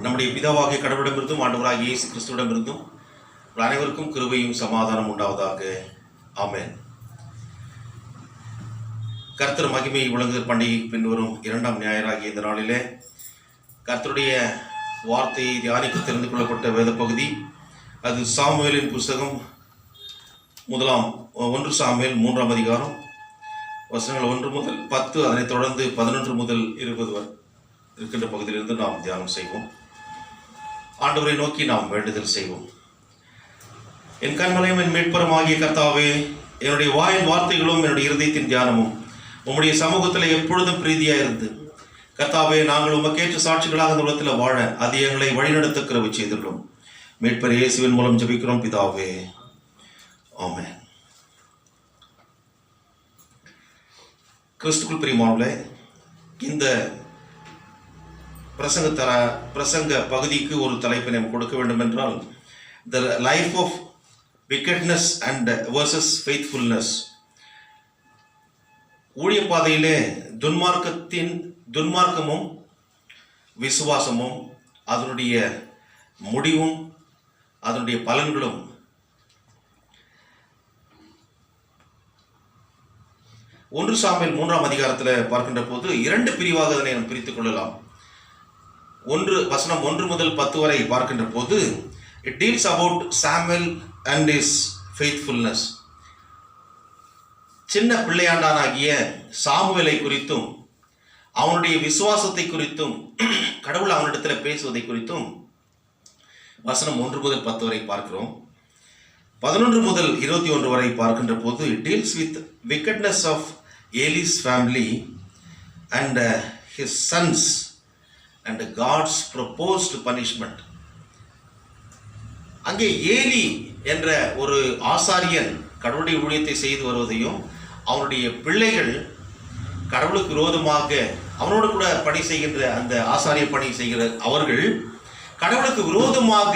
நம்முடைய பிதாவாகிய கடவுளிடமிருந்தும் ஆண்டவராகிய இயேசு கிறிஸ்துவிடமிருந்தும் அனைவருக்கும் கிருபையும் சமாதானம் உண்டாவதாக. ஆமென். கர்த்தர் மகிமை விளங்குதல் பண்டிகை பின்வரும் 2ஆம் ஞாயிறாகிய இந்த நாளிலே கர்த்தருடைய வார்த்தையை தியானிக்க தெரிந்து கொள்ளப்பட்ட வேத பகுதி அது சாமுவேலின் புஸ்தகம் 1 சாமுவேல் 3ஆம் அதிகாரம் வசனங்கள் 1 முதல் 10, அதனைத் தொடர்ந்து 11 முதல் 20 வரை இருக்கின்ற பகுதியிலிருந்து நாம் தியானம் செய்வோம். ஆண்டவரை நோக்கி நாம் வேண்டுதல் செய்வோம். என் கண்மலையும் என் மீட்பரும் ஆகிய கர்த்தாவே, என்னுடைய வாயின் வார்த்தைகளும் என்னுடைய இருதயத்தின் தியானமும் உம்முடைய சமூகத்தில் எப்பொழுதும் பிரீதியாயிருந்து கர்த்தாவே, நாங்கள் உமக்கேற்ற சாட்சிகளாக இந்த உலகத்தில் வாழ அது எங்களை வழிநடத்த கிருபை செய்துள்ளோம். மீட்பர் இயேசுவின் மூலம் ஜெபிக்கிறோம் பிதாவே, ஆமென். கிறிஸ்துக்குள் பிரியமானவர்களே, இந்த பிரசங்க பகுதிக்கு ஒரு தலைப்பை நாம் கொடுக்க வேண்டும் என்றால், the life of wickedness and versus faithfulness. ஊழிய பாதையிலே துன்மார்க்கமும் விசுவாசமும் அதனுடைய முடிவும் அதனுடைய பலன்களும். 1 சாமுவேல் 3ஆம் அதிகாரத்தில் பார்க்கின்ற போது 2 பிரிவாக அதனை நாம் பிரித்துக் கொள்ளலாம். வசனம் 1 முதல் 10 வரை பார்க்கின்ற போது it deals about Samuel and is faithfulness. சின்ன பிள்ளையாண்டானாகிய சாமுவேலை குறித்தும் அவனுடைய விசுவாசத்தை குறித்தும் கடவுள் அவனிடத்தில் பேசுவதை குறித்தும் வசனம் 1 முதல் 10 வரை பார்க்கிறோம். 11 முதல் 21 வரை பார்க்கின்ற போது it deals with wickedness of Eli's family and his sons and God's proposed punishment. அங்கே ஏலி என்ற ஒரு ஆசாரியன் கடவுளுடைய ஊழியத்தை செய்து வருவதையும் அவனுடைய பிள்ளைகள் கடவுளுக்கு விரோதமாக அவனோடு கூட பணி செய்கின்ற அந்த ஆசாரிய பணி செய்கிற அவர்கள் கடவுளுக்கு விரோதமாக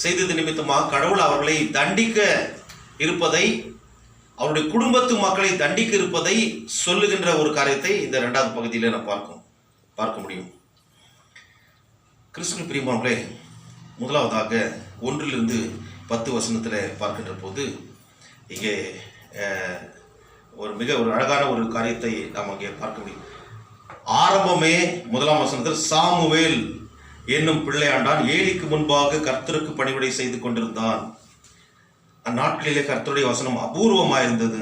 செய்தது நிமித்தமாக கடவுள் அவர்களை தண்டிக்க இருப்பதை, அவருடைய குடும்பத்து மக்களை தண்டிக்க இருப்பதை சொல்லுகின்ற ஒரு காரியத்தை இந்த 2வது பகுதியில் நாம் பார்க்க முடியும். கிறிஸ்துவின் பிரியமானவர்களே, முதலாவதாக 1 10 வசனத்தில் பார்க்கின்ற போது இங்கே ஒரு அழகான ஒரு காரியத்தை நாம் அங்கே பார்க்க முடியும். ஆரம்பமே 1ஆம் வசனத்தில் சாமுவேல் என்னும் பிள்ளையாண்டான் ஏலிக்கு முன்பாக கர்த்தருக்கு பணிவிடை செய்து கொண்டிருந்தான். அந்நாட்களிலே கர்த்தருடைய வசனம் அபூர்வமாயிருந்தது,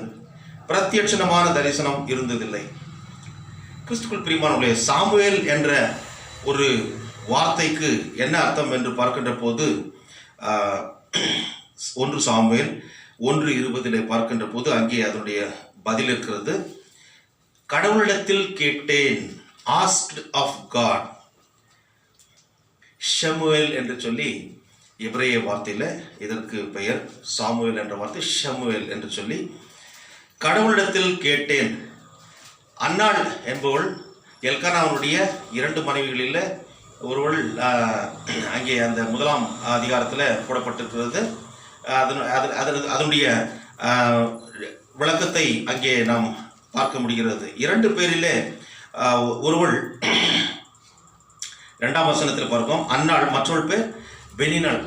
பிரத்யட்சணமான தரிசனம் இருந்ததில்லை. கிறிஸ்துக்குள் பிரியமானவர்களே, சாமுவேல் என்ற ஒரு வார்த்தைக்கு என்ன அர்த்தம் என்று பார்க்கின்ற போது 1 சாமுவேல் 1:20 பார்க்கின்ற போது அங்கே அதனுடைய பதில் இருக்கிறது. கடவுளிடத்தில் கேட்டேன், ஆஸ்க்ட் ஆஃப் காட். ஷமுவேல் என்று சொல்லி எபிரேய வார்த்தையில் இதற்கு பெயர். சாமுவேல் என்ற வார்த்தை ஷமுவேல் என்று சொல்லி கடவுளிடத்தில் கேட்டேன். அன்னாள் என்பவள் எல்கானாவுடைய 2 மனைவிகளில் ஒருவள் அங்கே அந்த 1ஆம் அதிகாரத்தில் போடப்பட்டிருக்கிறது. அதனுடைய விளக்கத்தை அங்கே நாம் பார்க்க முடிகிறது. 2 பேரிலே ஒருவள் 2ஆம் வசனத்தில் பார்ப்போம். அன்னாள், மற்றொரு பேர் பெனினாள்.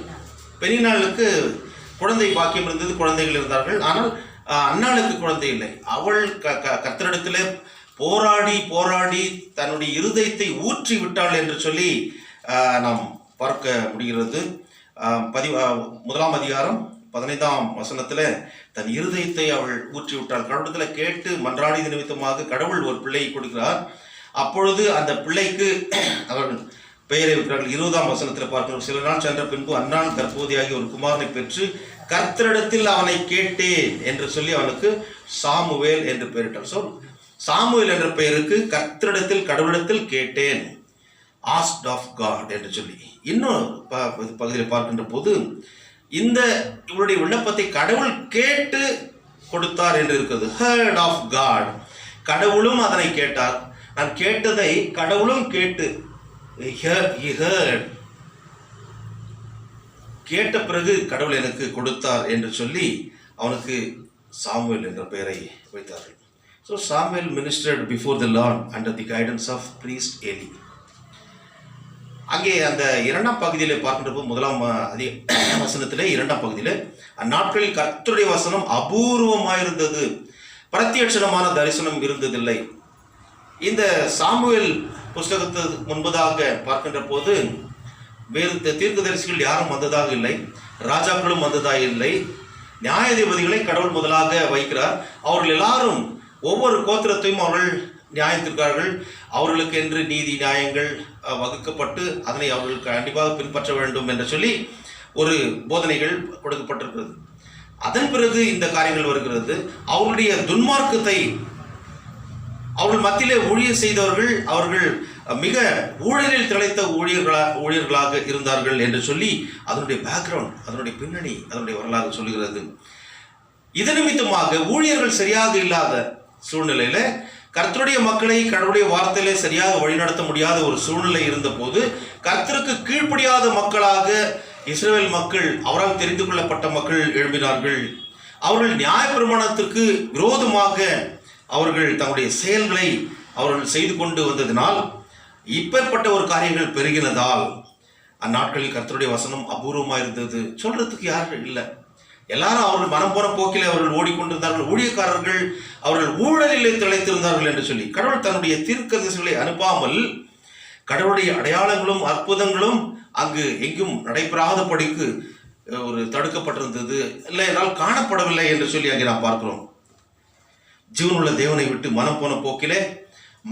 பெனினாளுக்கு குழந்தை பாக்கியம் இருந்தது, குழந்தைகள் இருந்தார்கள். ஆனால் அன்னாளுக்கு குழந்தை இல்லை. அவள் கர்த்தரிடத்திலே போராடி தன்னுடைய இருதயத்தை ஊற்றி விட்டாள் என்று சொல்லி நாம் பார்க்க முடிகிறது. 1ஆம் அதிகாரம் 15ஆம் வசனத்தில் தன் இருதயத்தை அவள் ஊற்றி விட்டாள். கடவுளத்தில் கேட்டு மன்றாடிய நிமித்தமாக கடவுள் ஒரு பிள்ளையை கொடுக்கிறார். அப்பொழுது அந்த பிள்ளைக்கு அவர்கள் பெயரை வைக்கிறார்கள். 20ஆம் வசனத்தில் பார்க்கிறோம். சில நாள் சென்ற பின்பு அன்னாள் கர்ப்பவதியாகி ஒரு குமாரனை பெற்று கர்த்தரிடத்தில் அவனை கேட்டேன் என்று சொல்லி அவனுக்கு சாமுவேல் என்று பெயரிட்டார். ஸோ சாமுவேல் என்ற பெயருக்கு கர்த்தரிடத்தில் கடவுளிடத்தில் கேட்டேன், ஆஸ்க்ட் ஆஃப் காட் என்று சொல்லி. இன்னும் பகுதியில் பார்க்கின்ற போது இந்த இவருடைய விண்ணப்பத்தை கடவுள் கேட்டு கொடுத்தார் என்று இருக்கிறது. Heart of God. கடவுளும் அதனை கேட்டார். நான் கேட்டதை கடவுளும் கேட்டு கேட்ட பிறகு கடவுள் எனக்கு கொடுத்தார் என்று சொல்லி அவனுக்கு சாமுவேல் என்ற பெயரை வைத்தார்கள். So Samuel ministered before the Lord under the guidance of priest Eli. அங்கே அந்த 2ஆம் பகுதியில் பார்க்கின்றப்போ 1ஆம் வசனத்திலே 2ஆம் பகுதியில் அந்நாட்களில் கர்த்தருடைய வசனம் அபூர்வமாயிருந்தது, பிரத்யட்சணமான தரிசனம் இருந்ததில்லை. இந்த சாமுவேல் புஸ்தகத்துக்கு முன்பதாக பார்க்கின்ற போது வேறு தீர்க்கதரிசிகள் யாரும் வந்ததாக இல்லை, ராஜாக்களும் வந்ததாக இல்லை. நியாயாதிபதிகளை கடவுள் முதலாக வைக்கிறார். அவர்கள் எல்லாரும் ஒவ்வொரு கோத்திரத்தையும் அவர்கள் நியாயத்திற்கார்கள், அவர்களுக்கு என்று நீதி நியாயங்கள் வகுக்கப்பட்டு அதனை அவர்கள் கண்டிப்பாக பின்பற்ற வேண்டும் என்று சொல்லி ஒரு போதனைகள் கொடுக்கப்பட்டிருக்கிறது. அதன் பிறகு இந்த காரியங்கள் வருகிறது. அவர்களுடைய துன்மார்க்கத்தை அவர்கள் மத்தியிலே ஊழியர் செய்தவர்கள் அவர்கள் மிக ஊழலில் திளைத்த ஊழியர்களாக இருந்தார்கள் என்று சொல்லி அதனுடைய பேக்ரவுண்ட், அதனுடைய பின்னணி, அதனுடைய வரலாறு சொல்லுகிறது. இது நிமித்தமாக ஊழியர்கள் சரியாக இல்லாத சூழ்நிலையில கர்த்தருடைய மக்களை கடவுளுடைய வார்த்தையிலே சரியாக வழிநடத்த முடியாத ஒரு சூழ்நிலை இருந்த போது கர்த்தருக்கு கீழ்ப்படியாத மக்களாக இஸ்ரவேல் மக்கள், அவரால் தெரிந்து கொள்ளப்பட்ட மக்கள் எழும்பினார்கள். அவர்கள் நியாயப்பிரமாணத்திற்கு விரோதமாக அவர்கள் தங்களுடைய செயல்களை அவர்கள் செய்து கொண்டு வந்ததினால் இப்பேற்பட்ட ஒரு காரியங்கள் பெருகினதால் அந்நாட்களில் கர்த்தருடைய வசனம் அபூர்வமாக இருந்தது. சொல்றதுக்கு யாரும் இல்லை. எல்லாரும் அவர்கள் மனம் போன போக்கிலே அவர்கள் ஓடிக்கொண்டிருந்தார்கள். ஊழியக்காரர்கள் அவர்கள் ஊழலிலே திளைத்திருந்தார்கள் என்று சொல்லி கடவுள் தன்னுடைய தீர்க்கதரிசிகளை அனுப்பாமல் கடவுளுடைய அடையாளங்களும் அற்புதங்களும் அங்கு எங்கும் நடைபெறாதபடிக்கு ஒரு தடுக்கப்பட்டிருந்தது, இல்லை என்றால் காணப்படவில்லை என்று சொல்லி அங்கே நாம் பார்க்கிறோம். ஜீவனுள்ள தேவனை விட்டு மனம் போன போக்கிலே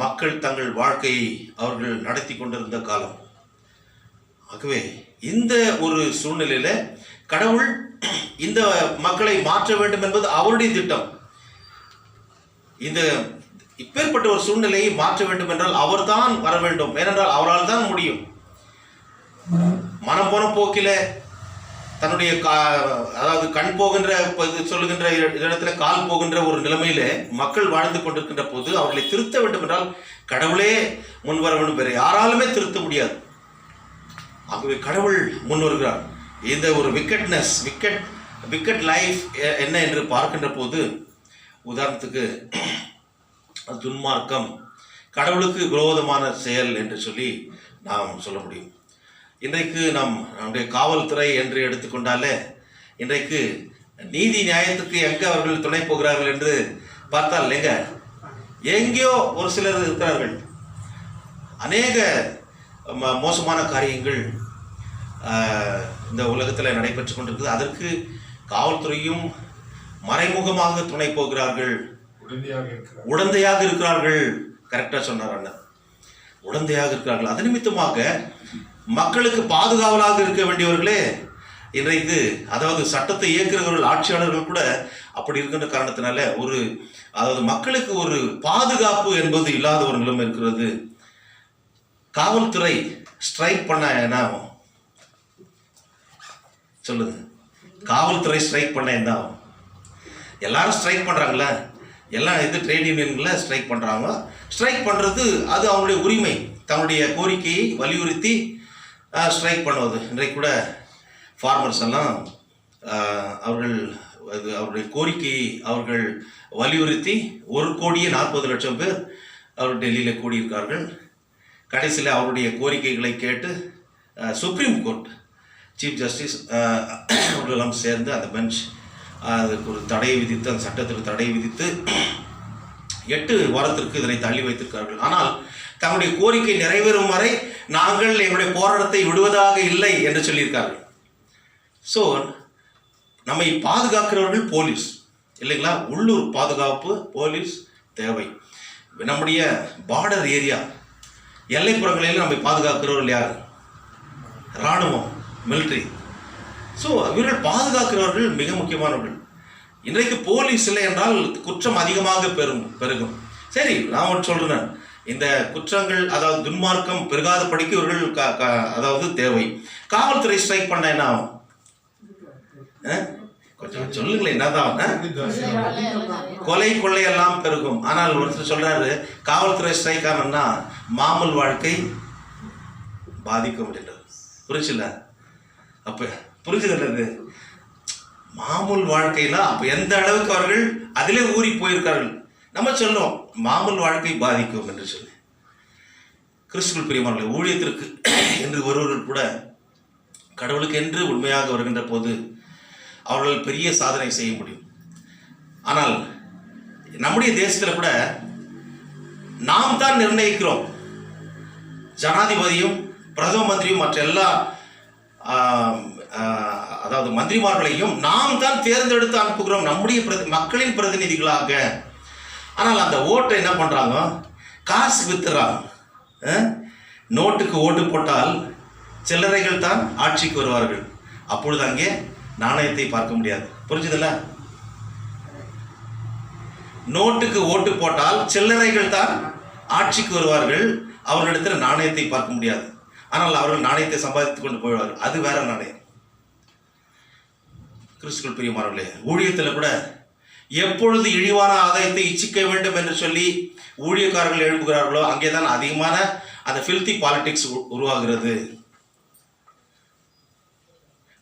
மக்கள் தங்கள் வாழ்க்கையை அவர்கள் நடத்தி கொண்டிருந்த காலம். ஆகவே இந்த ஒரு சூழ்நிலையில கடவுள் இந்த மக்களை மாற்ற வேண்டும் என்பது அவருடைய திட்டம். இந்த இப்பேற்பட்ட ஒரு சூழ்நிலையை மாற்ற வேண்டும் என்றால் அவர்தான் வர வேண்டும், ஏனென்றால் அவரால் தான் முடியும். மனம் போன போக்கில தன்னுடைய அதாவது கண் போகின்ற சொல்லுகின்ற இடத்துல கால் போகின்ற ஒரு நிலைமையில மக்கள் வாழ்ந்து கொண்டிருக்கின்ற போது அவர்களை திருத்த வேண்டும் என்றால் கடவுளே முன் வர வேண்டும், வேறு யாராலுமே திருத்த முடியாது. ஆகவே கடவுள் முன் வருகிறார். இந்த ஒரு விக்கெட் லைஃப் என்ன என்று பார்க்கின்ற போது உதாரணத்துக்கு துன்மார்க்கம், கடவுளுக்கு விரோதமான செயல் என்று சொல்லி நாம் சொல்ல முடியும். இன்றைக்கு நம்முடைய காவல்துறை என்று எடுத்துக்கொண்டாலே இன்றைக்கு நீதி நியாயத்துக்கு எங்கே அவர்கள் துணை போகிறார்கள் என்று பார்த்தால் எங்கேயோ ஒரு சிலர் இருக்கிறார்கள். அநேக மோசமான காரியங்கள் இந்த உலகத்தில் நடைபெற்று கொண்டிருக்கிறது. அதற்கு காவல்துறையும் மறைமுகமாக துணை போகிறார்கள், உடந்தையாக இருக்கிறார்கள். கரெக்டாக சொன்னார் அண்ணன், உடந்தையாக இருக்கிறார்கள். அது நிமித்தமாக மக்களுக்கு பாதுகாவலாக இருக்க வேண்டியவர்களே இன்றைக்கு, அதாவது சட்டத்தை இயக்குகிறவர்கள் ஆட்சியாளர்கள் கூட அப்படி இருக்கின்ற காரணத்தினால அதாவது மக்களுக்கு ஒரு பாதுகாப்பு என்பது இல்லாத ஒரு நிலைமை இருக்கிறது. காவல்துறை ஸ்ட்ரைக் பண்ண என்ன ஆகும் சொல்லுங்க? காவல்துறை ஸ்ட்ரைக் பண்ண என்ன ஆகும்? எல்லாரும் ஸ்ட்ரைக் பண்ணுறாங்களே, எல்லாம் ட்ரேட் யூனியன்களை ஸ்ட்ரைக் பண்ணுறாங்க. ஸ்ட்ரைக் பண்ணுறது அது அவங்களுடைய உரிமை, தன்னுடைய கோரிக்கையை வலியுறுத்தி ஸ்ட்ரைக் பண்ணுவது. இன்றைக்கு கூட ஃபார்மர்ஸ் எல்லாம் அவருடைய கோரிக்கையை அவர்கள் வலியுறுத்தி 1,40,00,000 பேர் அவர் டெல்லியில் கூடியிருக்கார்கள். கடைசியில் அவருடைய கோரிக்கைகளை கேட்டு சுப்ரீம் கோர்ட் சீஃப் ஜஸ்டிஸ் அவர்களெல்லாம் சேர்ந்து அந்த பெஞ்ச் அதற்கு ஒரு தடையை விதித்து, அந்த சட்டத்திற்கு தடை விதித்து 8 வாரத்திற்கு இதனை தள்ளி வைத்திருக்கிறார்கள். ஆனால் தங்களுடைய கோரிக்கை நிறைவேறும் வரை நாங்கள் எங்களுடைய போராட்டத்தை விடுவதாக இல்லை என்று சொல்லியிருக்கார்கள். ஸோ நம்மை பாதுகாக்கிறவர்கள் போலீஸ் இல்லைங்களா? உள்ளூர் பாதுகாப்பு போலீஸ் தேவை. நம்முடைய பார்டர் ஏரியா எல்லைப்புறங்களில் நம்மை பாதுகாக்கிறவர்கள் யார்? இராணுவம், மிலிட்ரி. ஸோ இவர்கள் பாதுகாக்கிறவர்கள் மிக முக்கியமானவர்கள். இன்றைக்கு போலீஸ் இல்லை என்றால் குற்றம் அதிகமாக பெருகும். சரி, நான் ஒன்று சொல்கிறேன், இந்த குற்றங்கள் அதாவது துன்மார்க்கம் பெருகாத படிக்க இவர்கள் அதாவது தேவை. காவல்துறை ஸ்ட்ரைக் பண்ண என்ன ஆகும்? கொஞ்சம் சொல்லுங்களேன், என்னதான்? கொலை கொள்ளையெல்லாம் பெருகும். ஆனால் ஒருத்தர் சொல்றாரு காவல்துறை ஸ்ட்ரைக் ஆனா மாமூல் வாழ்க்கை பாதிக்கும் அப்படின்றது. புரிச்சுல? அப்ப புரிஞ்சுக்கிறது மாமூல் வாழ்க்கையில அப்ப எந்த அளவுக்கு அவர்கள் அதிலே ஊறி போயிருக்கார்கள். நம்ம சொல்லுவோம் மாமூல் வாழ்க்கை பாதிக்கும் என்று சொல்லி. கிறிஸ்துவுக்குள் பிரியமானவர்களே, ஊழியத்திற்கு என்று ஒருவர்கள் கூட கடவுளுக்கு என்று உண்மையாக வருகின்ற போது அவர்கள் பெரிய சாதனை செய்ய முடியும். ஆனால் நம்முடைய தேசத்தில் கூட நாம் தான் நிர்ணயிக்கிறோம். ஜனாதிபதியும் பிரதம மந்திரியும் மற்ற எல்லா அதாவது மந்திரிமார்களையும் நாம் தான் தேர்ந்தெடுத்து அனுப்புகிறோம் நம்முடைய மக்களின் பிரதிநிதிகளாக. ஆனால் அந்த ஓட்டை என்ன பண்ணுறாங்க? காசு வித்துறாங்க. நோட்டுக்கு ஓட்டு போட்டால் சில்லறைகள் தான் ஆட்சிக்கு வருவார்கள். அப்பொழுது அங்கே நாணயத்தை பார்க்க முடியாது. புரிஞ்சுதுல்ல? நோட்டுக்கு ஓட்டு போட்டால் சில்லறைகள் தான் ஆட்சிக்கு வருவார்கள். அவர்களிடத்தில் நாணயத்தை பார்க்க முடியாது. ஆனால் அவர்கள் நாணயத்தை சம்பாதித்துக் கொண்டு போய்வார்கள். அது வேற நாணயம். கிறிஸ்துவுக்குள் பிரியமானவர்களே, ஊழியத்தில் கூட எப்பொழுது இழிவான ஆதாயத்தை இச்சிக்க வேண்டும் என்று சொல்லி ஊழியக்காரர்கள் எழுப்புகிறார்களோ அங்கேதான் அதிகமான அந்த ஃபில்தி பாலிடிக்ஸ் உருவாகிறது.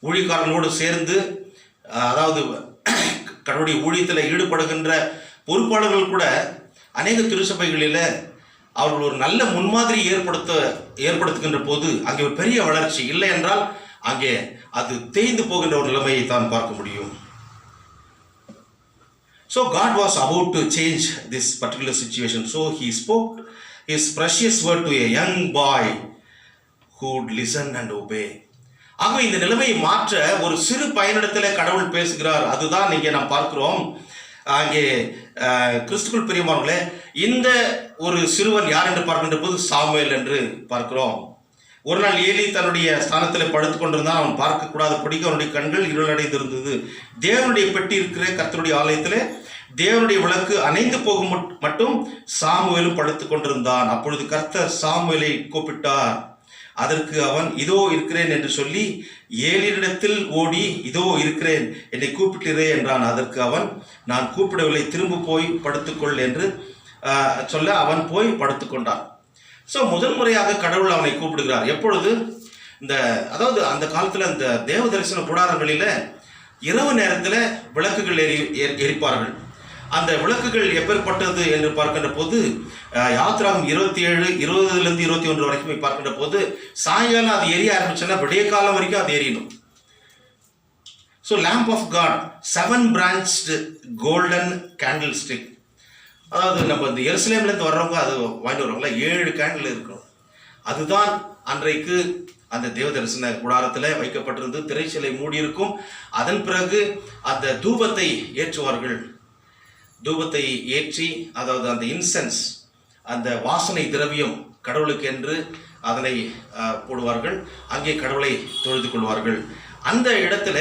ஊழியக்காரர்களோடு சேர்ந்து அதாவது கடவுளுடைய ஊழியத்தில் ஈடுபடுகின்ற பொறுப்பாளர்கள் கூட அநேக திருச்சபைகளில் அவர்கள் ஒரு நல்ல முன்மாதிரி ஏற்படுத்துகின்ற போது அங்கே ஒரு பெரிய வளர்ச்சி இல்லை என்றால் அங்கே அது தேய்ந்து போகின்ற ஒரு நிலைமையை தான் பார்க்க முடியும். So God was about to change this particular situation. So he spoke his precious word to a young boy who would listen and obey. ஆகவே இந்த நிலைமையை மாற்ற ஒரு சிறு பையனிடத்தில் கடவுள் பேசுகிறார். அதுதான் இங்கே நாம் பார்க்கிறோம். அங்கே கிறிஸ்துவுக்குள் பிரியமானவர்களே, இந்த ஒரு சிறுவன் யார் என்று பார்க்கின்ற போது சாமுவேல் என்று பார்க்கிறோம். ஒரு நாள் ஏலி தன்னுடைய ஸ்தானத்தில் படுத்துக் கொண்டிருந்தான். அவன் பார்க்கக்கூடாதபடிக்கு அவனுடைய கண்கள் இருளடைந்திருந்தது. தேவனுடைய பெட்டி இருக்கிற கர்த்தருடைய ஆலயத்தில் தேவனுடைய விளக்கு அணைந்து போகும் மட்டும் சாமுவேலும் படுத்துக் கொண்டிருந்தான். அப்பொழுது கர்த்தர் சாமுவேலை கூப்பிட்டார். அதற்கு அவன் இதோ இருக்கிறேன் என்று சொல்லி ஏலியிடத்தில் ஓடி இதோ இருக்கிறேன், என்னை கூப்பிட்டிரே என்றான். அதற்கு அவன் நான் கூப்பிடவில்லை, திரும்ப போய் படுத்துக்கொள் என்று சொல்ல அவன் போய் படுத்துக்கொண்டான். ஸோ முதல் முறையாக கடவுள் அவனை கூப்பிடுகிறார். எப்பொழுது? அதாவது அந்த காலத்தில் இந்த தேவ தரிசன கூடாரங்களில் இரவு நேரத்தில் விளக்குகள் எரிப்பார்கள். அந்த விளக்குகள் எப்பேற்பட்டது என்று பார்க்கின்ற போது யாத்திராகம் 27:20-21 வரைக்கும் பார்க்கின்ற போது சாயங்காலம் அது எரிய ஆரம்பிச்சுன்னா விடிய காலம் வரைக்கும் அது எரியணும். So lamp of God 7 branched golden candlestick. அதாவது நம்ம இந்த எருசலேம்லேருந்து வர்றவங்க அது வாங்கிட்டு வரவங்கள 7 கேண்டில் இருக்கும். அதுதான் அன்றைக்கு அந்த தேவ தரிசன கூடாரத்தில் வைக்கப்பட்டிருந்து திரைச்சலை மூடியிருக்கும். அதன் பிறகு அந்த தூபத்தை ஏற்றுவார்கள். தூபத்தை ஏற்றி அதாவது அந்த இன்சென்ஸ் அந்த வாசனை திரவியம் கடவுளுக்கு என்று அதனை போடுவார்கள். அங்கே கடவுளை தொழுது கொள்வார்கள். அந்த இடத்துல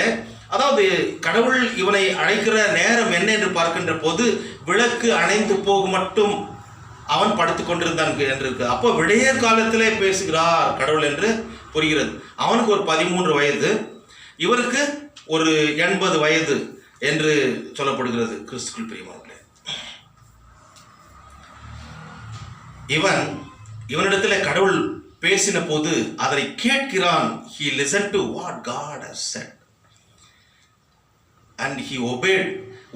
அதாவது கடவுள் இவனை அழைக்கிற நேரம் என்ன என்று பார்க்கின்ற போது விளக்கு அணைந்து போகும் மட்டும் அவன் படுத்து கொண்டிருந்தான் என்று இருக்கு. அப்போ விடைய காலத்திலே பேசுகிறார் கடவுள் என்று புரிகிறது. அவனுக்கு ஒரு 13 வயது, இவருக்கு ஒரு 80 வயது என்று சொல்லப்படுகிறது. கிறிஸ்துவுக்குள் பிரியமானவர்களே, இவனிடத்தில் கடவுள் பேசின போது அதை கேட்கிறான். He listened to what God has said and he obeyed.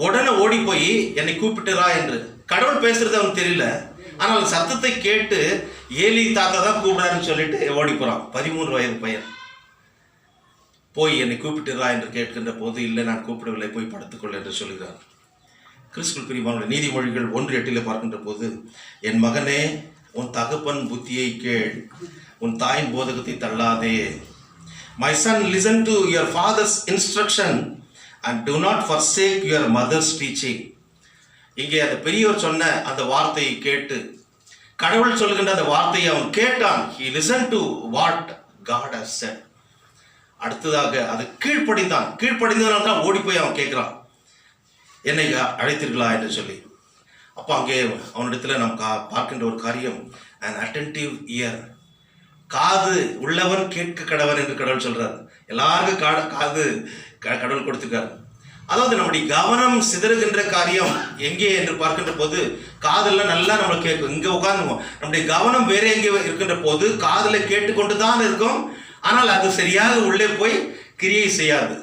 உடனே ஓடி போய் என்னை கூப்பிட்டுறா என்று. கடவுள் பேசுறது அவனுக்கு தெரியல. ஆனால் சத்தத்தை கேட்டு ஏலி தாத்தா தான் கூப்பிடாருன்னு சொல்லிட்டு ஓடி போறான். 13 வயது பையன் போய் என்னை கூப்பிட்டுறா என்று கேட்கின்ற போது இல்லை, நான் கூப்பிடவில்லை, போய் படுத்துக்கொள் என்று சொல்கிறார். கிறிஸ்துவுக்குள் பிரியமானவர்களே, நீதிமொழிகள் 1:8 பார்க்கின்ற போது என் மகனே உன் தகப்பன் புத்தியை கேள், உன் தாயின் போதகத்தை தள்ளாதே. My son, listen to your father's instruction and do not forsake your mother's teaching. இங்கே அந்த பெரியவர் சொன்ன அந்த வார்த்தையை கேட்டு கடவுள் சொல்கின்ற அந்த வார்த்தையை அவன் கேட்டான். He listened to what God has said. அடுத்ததாக அது கீழ்ப்படிந்தான். கீழ்ப்படிந்ததுனால தான் ஓடி போய் அவன் கேட்கிறான், என்னை அழைத்தீர்களா என்று சொல்லி. அப்போ அங்கே அவனிடத்தில் நாம் பார்க்கின்ற ஒரு காரியம் an attentive ear. காது உள்ளவன் கேட்க கடவன் என்று கடவுள் சொல்றார். எல்லாருக்கும் காது கடவுள் கொடுத்துருக்காரு. அதாவது நம்முடைய கவனம் சிதறுகின்ற காரியம் எங்கே என்று பார்க்கின்ற போது காதெல்லாம் நல்லா நம்ம கேட்கும். இங்கே உட்காந்துவோம், நம்முடைய கவனம் வேற எங்கே இருக்கின்ற போது காதில் கேட்டுக்கொண்டு தான் இருக்கும். ஆனால் அது சரியாக உள்ளே போய் கிரியை செய்யாது.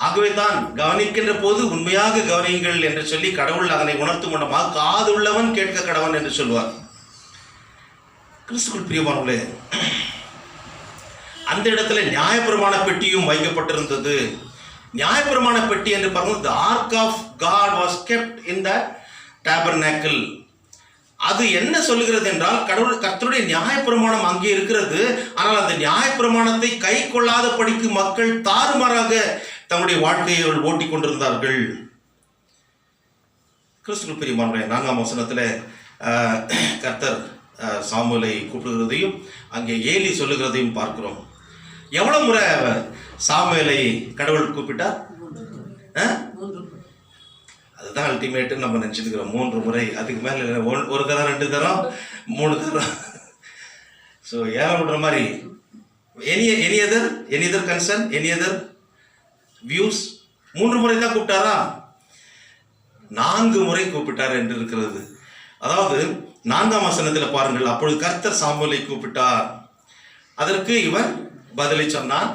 ஆகவே தான் கவனிக்கின்ற போது உண்மையாக கவனியுங்கள் என்று சொல்லி கடவுள் அதனை உணர்த்தும் மூலமாக காது உள்ளவன் கேட்க கடவன் என்று சொல்வார். கிறிஸ்துக்குள் பிரியமானவர்களே, அந்த இடத்துல நியாயப்பிரமாண பெட்டியும் வைக்கப்பட்டிருந்தது. நியாயப்பிரமாண பெட்டி என்று பாருங்கள், the ark of God was kept in the tabernacle. அது என்ன சொல்லுகிறது என்றால், கர்த்தருடைய நியாயப்பிரமாணம் அங்கே இருக்கிறது. ஆனால் அந்த நியாயப்பிரமாணத்தை கை கொள்ளாத படிக்கு மக்கள் தாறுமாறாக தங்களுடைய வாழ்க்கையை ஓட்டி கொண்டிருந்தார்கள். கிறிஸ்துவுக்குள் பிரியமானவர்களே, 4ஆம் வசனத்தில் கர்த்தர் சாமுவேலை கூப்பிடுகிறதையும் அங்கே ஏலி சொல்லுகிறதையும் பார்க்கிறோம். எவ்வளவு முறை சாமுவேலை கடவுள் கூப்பிட்டார்? அதுதான் அல்டிமேட்டு நம்ம நினச்சிருக்கிறோம். 3 முறை, அதுக்கு மேலே ஒரு தரம், 2 தரம், 3 தரம். ஸோ ஏன் விடுற மாதிரி any other concern, any other views? 3 முறை தான் கூப்பிட்டாரா? 4 முறை கூப்பிட்டார் என்று இருக்கிறது. அதாவது 4ஆம் வசனத்தில் பாருங்கள், அப்பொழுது கர்த்தர் சாமுவேலை கூப்பிட்டார், அதற்கு இவன் பதிலை சொன்னான்.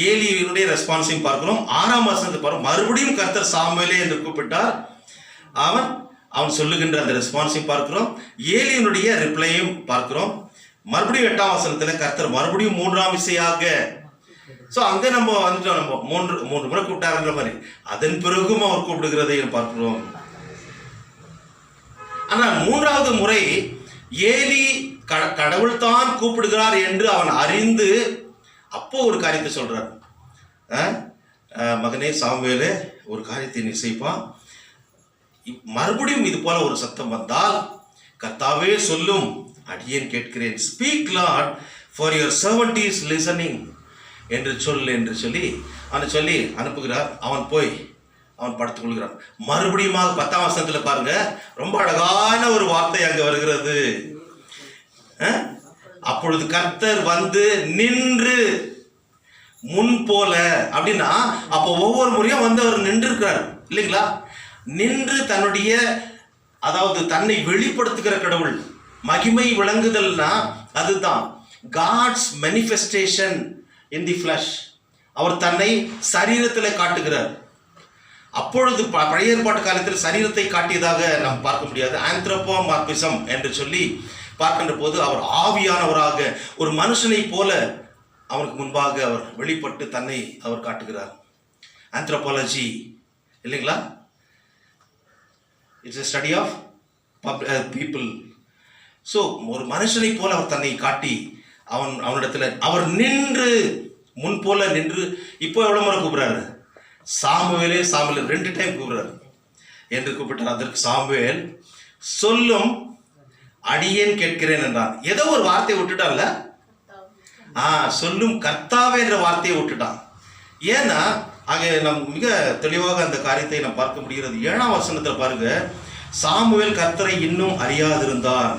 ஏலியினுடைய ரெஸ்பான்ஸையும் பார்க்கிறோம். 6ஆம் வசனத்தை பாருங்கள், மறுபடியும் கர்த்தர் சாமுவேலே என்று கூப்பிட்டார், அவன் சொல்லுகின்ற அந்த ரெஸ்பான்ஸையும் பார்க்கிறோம். ஏலியினுடைய ரிப்ளையும் பார்க்கிறோம். மறுபடியும் 8ஆம் வசனத்தில் கர்த்தர் மறுபடியும் 3ஆம் விசையாக. ஸோ அங்கே நம்ம வந்துட்டோம், நம்ம 3 முறை கூப்பிட்டாருன்ற மாதிரி. அதன் பிறகும் அவர் கூப்பிடுகிறதை பார்க்கிறோம். ஆனால் 3வது முறை ஏலி கடவுள் தான் கூப்பிடுகிறார் என்று அவன் அறிந்து அப்போ ஒரு காரியத்தை சொல்றார். மகனே சாமுவேலே, ஒரு காரியத்தை நீ செய்ப்பா, மறுபடியும் இது போல ஒரு சத்தம் வந்தால் கர்த்தாவே சொல்லும், அடியேன் கேட்கிறேன், speak Lord for your servant is listening என்று சொல்லி அவனை சொல்லி அனுப்புகிறார். அவன் போய் அவன் படுத்துக் கொள்கிறான். மறுபடியும் 10ஆம் வசனத்தில் பாருங்க, ரொம்ப அழகான ஒரு வார்த்தை அங்கே வருகிறது. அப்பொழுது கர்த்தர் வந்து நின்று முன் போல. அப்படின்னா அப்போ ஒவ்வொரு முறையும் வந்து அவர் நின்று இருக்கிறார் இல்லைங்களா? நின்று தன்னுடைய, அதாவது தன்னை வெளிப்படுத்துகிற கடவுள், மகிமை விளங்குதல்னா அதுதான் காட்ஸ் மேனிஃபெஸ்டேஷன் இன் தி ஃப்ளஷ். அவர் தன்னை சரீரத்தில் காட்டுகிறார். அப்பொழுது பழைய ஏற்பாட்டு காலத்தில் சரீரத்தை காட்டியதாக நாம் பார்க்க முடியாது. ஆந்த்ரோபோமார்பிசம் என்று சொல்லி பார்க்கின்ற போது அவர் ஆவியானவராக ஒரு மனுஷனை போல அவருக்கு முன்பாக அவர் வெளிப்பட்டு தன்னை அவர் காட்டுகிறார். ஆந்த்ரோபாலஜி இல்லைங்களா? It's a study of people. So ஒரு மனுஷனை போல அவர் தன்னை காட்டி அவனிடத்தில் அவர் நின்று முன் போல நின்று. இப்போ எவ்வளோ முறை கூப்பிடுறாரு? சாமுவேலே 2 டைம் கூப்பிடுறாரு. என்று கூப்பிட்டார். அதற்கு சாமுவேல் சொல்லும், அடியேன் கேட்கிறேன் என்றான். ஏதோ ஒரு வார்த்தையை விட்டுட்டான்ல, சொல்லும் கர்த்தாவே என்ற வார்த்தையை விட்டுட்டான். ஏன்னா அங்கே நம் மிக தெளிவாக அந்த காரியத்தை நாம் பார்க்க முடிகிறது. 7ஆம் வசனத்தில் பாருங்க, சாமுவேல் கர்த்தரை இன்னும் அறியாதிருந்தான்,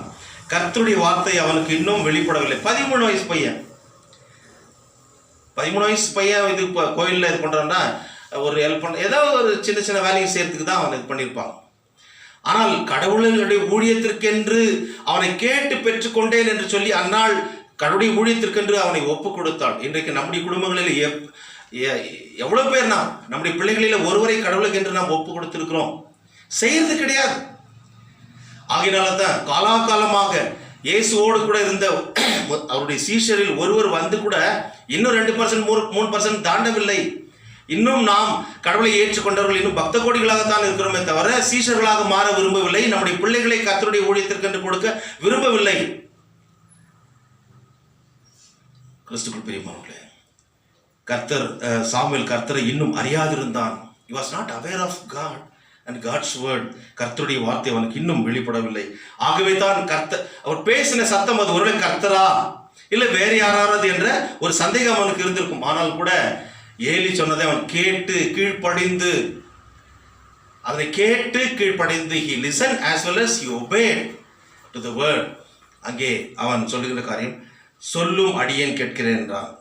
கர்த்தருடைய வார்த்தை அவனுக்கு இன்னும் வெளிப்படவில்லை. 13 வயசு பையன், 13 வயசு பையன் இது கோயிலில் இது பண்ணுறான்னா ஒரு ஹெல்ப் பண்ண, ஏதோ ஒரு சின்ன சின்ன வேலையை செய்யறதுக்கு தான் அவன் இது பண்ணியிருப்பான். ஆனால் கடவுளுடைய ஊழியத்திற்கென்று அவனை கேட்டு பெற்றுக்கொண்டேன் என்று சொல்லி அந்நாள் கடவுளுடைய ஊழியத்திற்கென்று அவனை ஒப்பு கொடுத்தாள். இன்றைக்கு நம்முடைய குடும்பங்களில் எவ்வளோ பேர் நம்முடைய பிள்ளைகளில் ஒருவரை கடவுளுக்கு என்று நாம் ஒப்பு கொடுத்திருக்கிறோம்? செய்யறது கிடையாது. ஆகையினால தான் காலாகாலமாக இயேசுவோடு கூட இருந்த அவருடைய சீஷரில் ஒருவர் வந்து கூட இன்னும் 2%, 3% தாண்டவில்லை. இன்னும் நாம் கடவுளை ஏற்றுக்கொண்டவர்கள் இன்னும் பக்த கோடிகளாகத்தான் இருக்கிறோமே தவிர சீஷர்களாக மாற விரும்பவில்லை. நம்முடைய பிள்ளைகளை கர்த்தருடைய ஊழியத்திற்கு கொடுக்க விரும்பவில்லை. கிறிஸ்துவுக்குள் பிரியமானவர்களே, சாமுவேல் கர்த்தரை இன்னும் அறியாதிருந்தான். He was not aware of God and God's word. கர்த்தருடைய வார்த்தை அவனுக்கு இன்னும் வெளிப்படவில்லை. ஆகவே தான் அவர் பேசின சத்தம் அது ஒருவேளை கர்த்தரா இல்லை வேறு யாராவது என்ற ஒரு சந்தேகம் அவனுக்கு இருந்திருக்கும். ஆனால் கூட ஏலி சொன்னதை அவன் கேட்டு கீழ்ப்படிந்து, அதனை கேட்டு கீழ்ப்படிந்து, he listened as well as he obeyed to the word. அங்கே அவன் சொல்லுகிற காரியம், சொல்லும் அடியேன் கேட்கிறேன் என்றான்.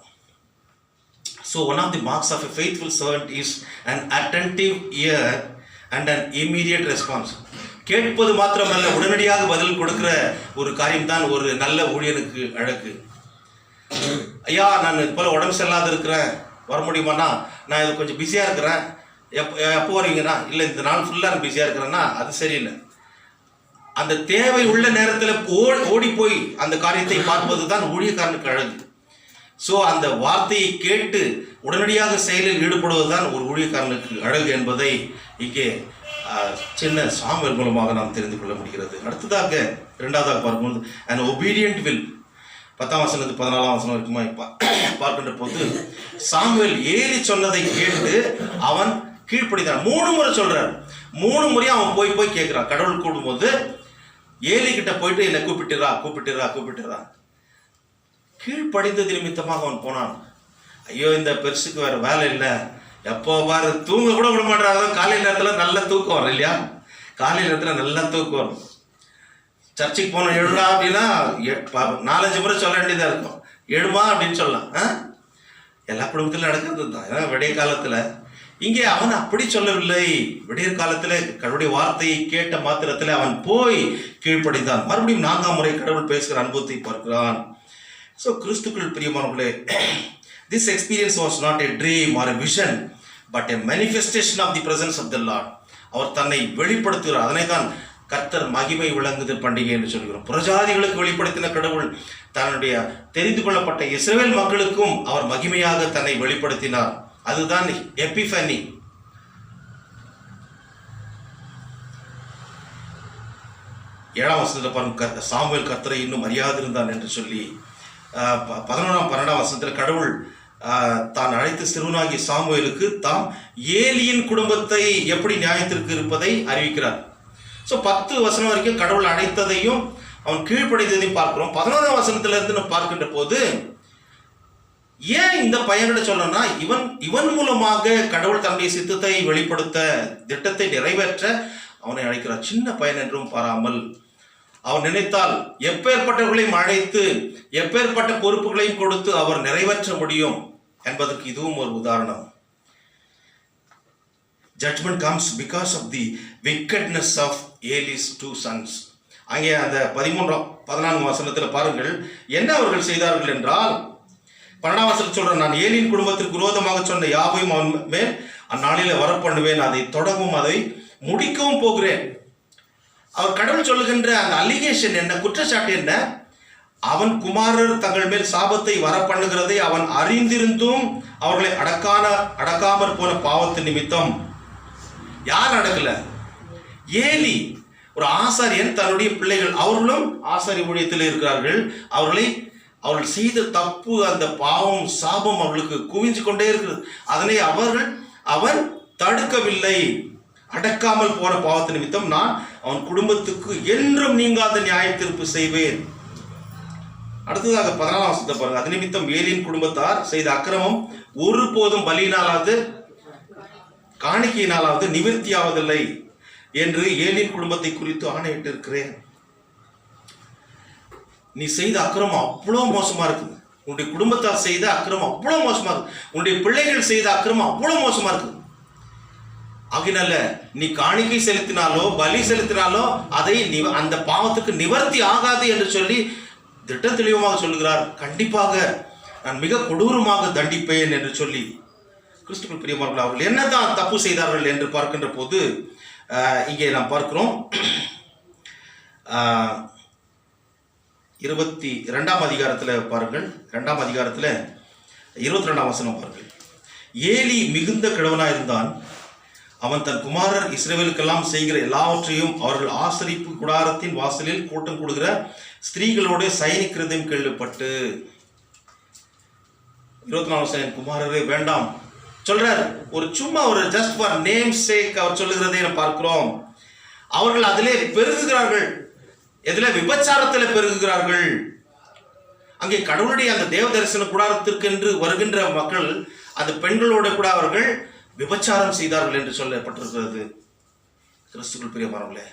So one of the marks of a faithful servant is an attentive ear and an immediate response. கேட்பது மாத்திரமல்ல, உடனடியாக பதில் கொடுக்கிற ஒரு காரியம் தான் ஒரு நல்ல ஊழியனுக்கு அழகு. ஐயா, நான் இது போல உடம்பு சரியில்லாத இருக்கிறேன், வர முடியுமாண்ணா? நான் இது கொஞ்சம் பிஸியாக இருக்கிறேன், எப்போ வருவீங்கண்ணா? இல்லை, இந்த நாள் ஃபுல்லாக நான் பிஸியாக இருக்கிறேன்னா அது சரியில்லை. அந்த தேவை உள்ள நேரத்தில் ஓடி போய் அந்த காரியத்தை பார்ப்பது தான் ஊழியக்காரனுக்கு அழகு. ஸோ அந்த வார்த்தையை கேட்டு உடனடியாக செயலில் ஈடுபடுவதுதான் ஒரு ஊழியக்காரனுக்கு அழகு என்பதை இங்கே சின்ன சாமுவேல் மூலமாக நாம் தெரிந்து கொள்ள முடிகிறது. அடுத்ததாக இரண்டாவதாக பார்க்கும்போது an obedient will, 10ஆம் வசனத்து 14ஆம் வசனம் வரைக்குமா பார்க்கின்ற போது சாமுவேல் ஏலி சொன்னதை கேட்டு அவன் கீழ்ப்படிதான். 3 முறை சொல்றார். 3 முறையும் அவன் போய் கேட்கிறான். கடவுள் கூடும்போது ஏலி கிட்ட போயிட்டு என்னை கூப்பிட்டுறா. கீழ்ப்படிந்தது நிமித்தமாக அவன் போனான். ஐயோ, இந்த பெருசுக்கு வேற வேலை இல்லை, எப்போ பாரு தூங்க கூட விட மாட்டாங்க. காலை நேரத்தில் நல்ல தூக்கம் வரும் இல்லையா? காலை நேரத்தில் நல்லா தூக்கம் வரும். சர்ச்சுக்கு போன எழுடா அப்படின்னா 4-5 முறை சொல்ல வேண்டியதாக இருக்கும். எழுமா அப்படின்னு சொல்லலாம். எல்லா குடும்பத்திலும் நடக்கிறது தான். ஏன்னா விடிய காலத்தில் இங்கே அவன் அப்படி சொல்லவில்லை. விடிய காலத்தில் கடவுளுடைய வார்த்தையை கேட்ட மாத்திரத்தில் அவன் போய் கீழ்ப்படிந்தான். மறுபடியும் 4ஆம் முறை கடவுள் பேசுகிற அனுபவத்தை பார்க்கிறான். ஸோ கிறிஸ்துக்குள் பிரியமானவர்களே, this experience was not a dream or a vision but a manifestation of the presence of the Lord. அவர் தன்னை வெளிப்படுத்துகிறார். அதனை தான் கர்த்தர் மகிமை விளங்குது பண்டிகை என்று சொல்கிறோம். புறஜாதிகளுக்கு வெளிப்படுத்தின கடவுள் தன்னுடைய தெரிந்து கொள்ளப்பட்ட இஸ்ரவேல் மக்களுக்கும் அவர் மகிமையாக தன்னை வெளிப்படுத்தினார். அதுதான் எபிஃபனி. ஏழாம் வசனத்தில் பாருங்க, சாமுவேல் கர்த்தரை இன்னும் அறியாதிருந்தான் என்று சொல்லி 11-12 வசனத்தில் கடவுள் தான் அழைத்து சிறுவனாகிய சாமுவேலுக்கு தாம் ஏலியின் குடும்பத்தை எப்படி நியாயத்திற்கு இருப்பதை அறிவிக்கிறார். ஸோ 10 வசனம் வரைக்கும் கடவுள் அழைத்ததையும் அவன் கீழ்ப்படைந்ததையும் பார்க்கிறோம். 11ஆம் வசனத்திலிருந்து நம்ம பார்க்கின்ற போது ஏன் இந்த பையன்கிட்ட சொல்லணும்னா, இவன் மூலமாக கடவுள் தன்னுடைய சித்தத்தை வெளிப்படுத்த, திட்டத்தை நிறைவேற்ற அவனை அழைக்கிறார். சின்ன பையன் என்றும் பாராமல் அவர் நினைத்தால் எப்பேற்பட்டவர்களையும் அழைத்து எப்பேற்பட்ட பொறுப்புகளையும் கொடுத்து அவர் நிறைவேற்ற முடியும் என்பதற்கு இதுவும் ஒரு உதாரணம். Judgment comes because of the wickedness of Eli's 2 sons. அங்கே அந்த 13-14 வசனத்தில் பாருங்கள் என்ன அவர்கள் செய்தார்கள் என்றால், 12ஆம் வசனத்தில் சொல்ற, நான் ஏலியின் குடும்பத்திற்கு விரோதமாக சொன்ன யாவையும் அவன் மேல் அந்நாளில் வரப்பண்ணுவேன், அதை தொடங்கவும் அதை முடிக்கவும் போகிறேன். அவர் கடவுள் சொல்லுகின்ற அந்த அலிகேஷன் என்ன, குற்றச்சாட்டு என்ன? அவன் குமாரர் தங்கள் மேல் சாபத்தை வரப்பண்ணுகிறதை அவன் அறிந்திருந்தும் அவர்களை அடக்காமற் போன பாவத்தின் நிமித்தம். யார் அடக்கல? ஏலி, ஒரு ஆசாரியன் தன்னுடைய பிள்ளைகள், அவர்களும் ஆசாரிய ஊழியத்தில் இருக்கிறார்கள். அவர்கள் செய்த தப்பு, அந்த பாவம், சாபம் அவர்களுக்கு குவிஞ்சு கொண்டே இருக்கிறது. அதனை அவன் தடுக்கவில்லை. அடக்காமல் போன பாவத்தின் நிமித்தம் நான் அவன் குடும்பத்துக்கு என்றும் நீங்காத நியாய தீர்ப்பு செய்வேன். அடுத்ததாக 14ஆம் வசனத்தை பாருங்க. அது நிமித்தம் ஏலியின் குடும்பத்தார் செய்த அக்கிரமம் ஒருபோதும் பலியினாலாவது காணிக்கையினாலாவது நிவர்த்தியாவதில்லை என்று ஏலியின் குடும்பத்தை குறித்து ஆணையிட்டு இருக்கிறேன். நீ செய்த அக்கிரமம் அவ்வளோ மோசமா இருக்குது. உன்னுடைய குடும்பத்தார் செய்த அக்கிரமம் அவ்வளோ மோசமா இருக்கு. உன்னுடைய பிள்ளைகள் செய்த அக்கிரமம் அவ்வளோ மோசமா இருக்கு. ஆகினால நீ காணிக்கை செலுத்தினாலோ பலி செலுத்தினாலோ அதை அந்த பாவத்துக்கு நிவர்த்தி ஆகாது என்று சொல்லி திட்ட தெளிவாக சொல்லுகிறார். கண்டிப்பாக நான் மிக கொடூரமாக தண்டிப்பேன் என்று சொல்லி. கிறிஸ்துவுக்குள் பிரியமானவர்களே, அவர்கள் என்னதான் தப்பு செய்தார்கள் என்று பார்க்கின்ற போது இங்கே நாம் பார்க்கிறோம். 22ஆம் அதிகாரத்தில் பாருங்கள். 2ஆம் அதிகாரத்தில் 22ஆம் வசனம் பாருங்கள். ஏலி மிகுந்த கிழவனாக இருந்தான். அவன் தன் குமாரர் இஸ்ரவேலுக்கெல்லாம் செய்கிற எல்லாவற்றையும் அவர்கள் ஆசரிப்பு கூடாரத்தின் வாசலில் கூட்டம் கூடுகிற ஸ்திரீகளோடு சயனிக்கிறதையும் கேள்விப்பட்டு. 24 குமாரரே வேண்டாம் சொல்றார். ஒரு சும்மா ஒரு ஜஸ்ட் ஃபார் நேம் சேக் அவர் சொல்லுகிறதை நாம் பார்க்கிறோம். அவர்கள் அதிலே பெருகுகிறார்கள். எதில்? விபச்சாரத்தில் பெருகுகிறார்கள். அங்கே கடவுளுடைய அந்த தேவ தரிசன கூடாரத்திற்கு என்று வருகின்ற மக்கள் அந்த பெண்களோட கூட அவர்கள் விபச்சாரம் செய்தார்கள் என்று சொல்லப்பட்டிருக்கிறது. கிறிஸ்துவுக்குள் பிரியமானவர்களே,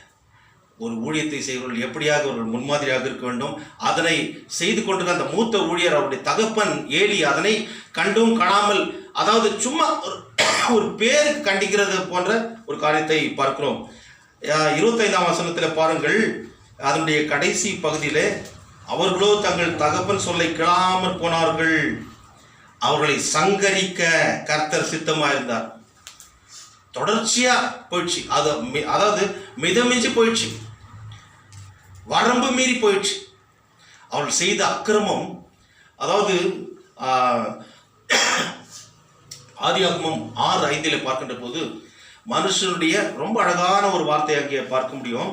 ஒரு ஊழியத்தை செய்வர்கள் எப்படியாக அவர்கள் முன்மாதிரியாக இருக்க வேண்டும், அதனை செய்து கொண்டிருந்த அந்த மூத்த ஊழியர், அவருடைய தகப்பன் ஏலி அதனை கண்டும் காணாமல், அதாவது சும்மா ஒரு பேருக்கு கண்டிக்கிறது போன்ற ஒரு காரியத்தை பார்க்கிறோம். 25ஆம் வசனத்தில் பாருங்கள். அதனுடைய கடைசி பகுதியிலே, அவர்களோ தங்கள் தகப்பன் சொல்லை கேளாமற் போனார்கள், அவர்களை சங்கரிக்க கர்த்தர் சித்தமாக இருந்தார். தொடர்ச்சியா போயிடுச்சு. அதாவது மிதமிஞ்சி போயிடுச்சு. வரம்பு மீறி போயிடுச்சு. அவர்கள் செய்த அக்கிரமம், அதாவது ஆதியாகமம் 6:5 பார்க்கின்ற போது மனுஷனுடைய ரொம்ப அழகான ஒரு வார்த்தையை அங்கே பார்க்க முடியும்.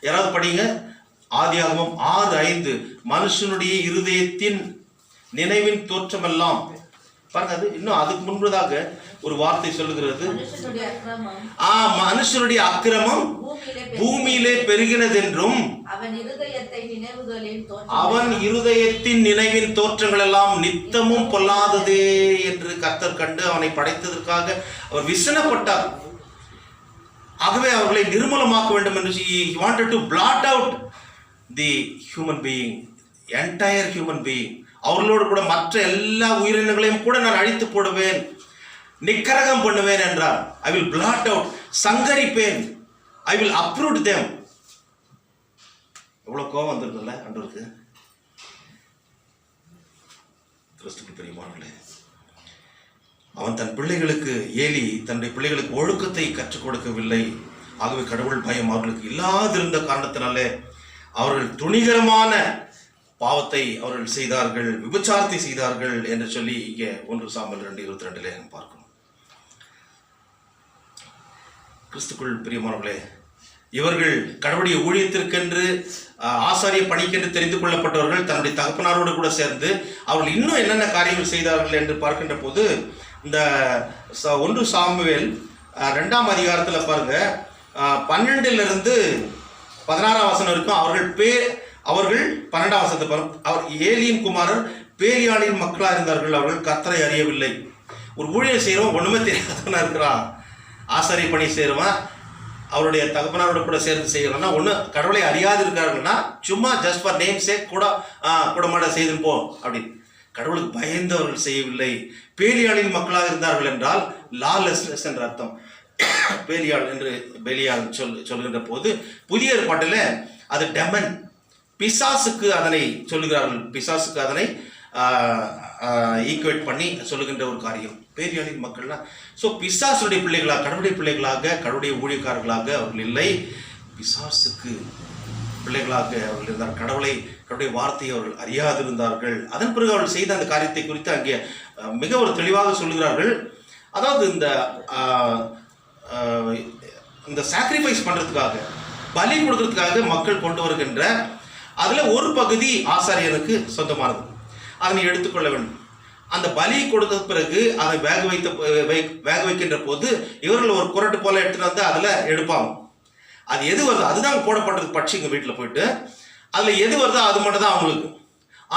யாராவது படிங்க. ஆதியாகமம் 6:5. மனுஷனுடைய இருதயத்தின் நினைவின் தோற்றமெல்லாம் பாருங்க. அது இன்னும் அதுக்கு முன்பதாக ஒரு வார்த்தை சொல்லுகிறது. மனுஷனுடைய அக்கிரமம் பூமியிலே பெருகினதென்றும் அவன் இருதயத்தின் நினைவின் தோற்றங்கள் எல்லாம் நித்தமும் பொல்லாததே என்று கர்த்தர் கண்டு அவனை படைத்ததற்காக அவர் விசனப்பட்டார். ஆகவே அவர்களை நிர்மூலமாக்க வேண்டும் என்று he wanted to blot out the human being, entire human being. அவர்களோடு கூட மற்ற எல்லா உயிரினங்களையும் கூட நான் அழித்து போடுவேன், நிக்கரகம் பண்ணுவேன் என்றார். I will blot out, சங்கரிப்பேன், I will uproot them. எவ்வளவு கோபம் வந்திருக்குல்ல ஆண்டவருக்கு. கிறிஸ்துவுக்கு பிரியமானவர்களே, அவன் தன் பிள்ளைகளுக்கு ஏலி தன்னுடைய பிள்ளைகளுக்கு ஒழுக்கத்தை கற்றுக் கொடுக்கவில்லை. ஆகவே கடவுள் பயம் அவர்களுக்கு இல்லாதிருந்த காரணத்தினாலே அவர்கள் துணிகரமான பாவத்தை அவர்கள் செய்தார்கள், விபச்சாரத்தை செய்தார்கள் என்று சொல்லி இங்கே 1 சாமுவேல் 2:22 பார்க்கணும். கிறிஸ்துக்குள் பிரியமானவர்களே, இவர்கள் கடவுளுடைய ஊழியத்திற்கென்று ஆசாரிய பணிக்கென்று தெரிந்து கொள்ளப்பட்டவர்கள் தன்னுடைய தகப்பனாரோடு கூட சேர்ந்து அவர்கள் இன்னும் என்னென்ன காரியங்கள் செய்தார்கள் என்று பார்க்கின்ற போது இந்த 1 சாமுவேல் 2ஆம் அதிகாரத்தில் பாருங்க, 12 16 வசனம் இருக்கும். அவர்கள் 12 வசனத்தை பாருங்க. அவர் ஏலியின் குமாரர் பேலியாளின் மக்களாக இருந்தார்கள். அவர்கள் கர்த்தரை அறியவில்லை. ஒரு ஊழியர் செய்கிறவன் ஒன்றுமே தெரியாதவனா இருக்கிறான். ஆசாரிய பணி செய்கிறவன் அவருடைய தகப்பனாரோட கூட சேர்ந்து செய்கிறோம்னா ஒன்று கடவுளை அறியாது இருக்கிறார்கள்னா சும்மா ஜஸ்ட் ஃபார் நேம் சேக் கூட மாட செய்து போ அப்படின்னு. கடவுளுக்கு பயந்தவர்கள் செய்யவில்லை. பேலியாளின் மக்களாக இருந்தார்கள் என்றால் லாலெஸ்னஸ் என்ற அர்த்தம். பேலியாள் என்று பெலியாள் சொல்லுகின்ற போது புதிய ஏற்பாட்டில் அது டெமன், பிசாசுக்கு அதனை சொல்லுகிறார்கள். பிசாசுக்கு அதனை ஈக்குவேட் பண்ணி சொல்லுகின்ற ஒரு காரியம் பேரியாளின் மக்கள்னா. ஸோ பிசாசுடைய பிள்ளைகளாக, கடவுளுடைய பிள்ளைகளாக, கடவுளுடைய ஊழியக்காரர்களாக அவர்கள் இல்லை, பிசாசுக்கு பிள்ளைகளாக அவர்கள் இருந்தார். கடவுளுடைய வார்த்தையை அவர்கள் அறியாதிருந்தார்கள். அதன் பிறகு அவர்கள் செய்த அந்த காரியத்தை குறித்து அங்கே மிக ஒரு தெளிவாக சொல்லுகிறார்கள். அதாவது இந்த சாக்ரிஃபைஸ் பண்ணுறதுக்காக, பலி கொடுக்கறதுக்காக மக்கள் கொண்டு வருகின்ற அதில் ஒரு பகுதி ஆசாரியனுக்கு சொந்தமானது, அதனை எடுத்துக்கொள்ள வேண்டும். அந்த பலி கொடுத்த பிறகு அதை வேக வைக்கின்ற போது இவர்கள் ஒரு குரட்டு போல எடுத்துட்டு வந்து அதில் எடுப்பாங்க. அது எது வருதோ அதுதான் போடப்பட்டது பட்சிங்க வீட்டில் போயிட்டு அதில் எது வருதோ அது மட்டும் தான் அவங்களுக்கு.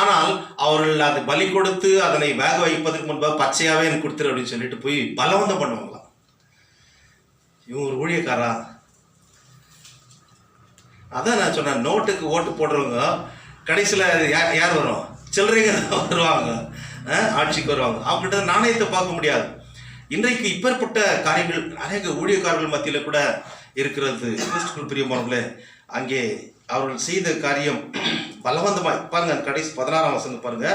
ஆனால் அவர்கள் அதை பலி கொடுத்து அதனை வேக வைப்பதற்கு முன்பாக பச்சையாகவே எனக்கு கொடுத்துரு அப்படின்னு சொல்லிட்டு போய் பலவந்தம் பண்ணுவாங்களாம். இவங்க ஒரு ஊழியக்காரா? அதான் நான் சொன்னேன், நோட்டுக்கு ஓட்டு போடுறவங்க கடைசியில் யார் வரும்? சில்லறைங்க வருவாங்க, ஆட்சிக்கு வருவாங்க. அவங்ககிட்ட நாணயத்தை பார்க்க முடியாது. இன்றைக்கு இப்பேற்பட்ட காரியங்கள் அநேக ஊழியக்காரர்கள் மத்தியில் கூட இருக்கிறது. கிறிஸ்துவுக்குள் பிரியமானவர்களே, அங்கே அவர்கள் செய்த காரியம் பலவந்தமாய் பாருங்க. கடைசி 16ஆம் வசனம் பாருங்க.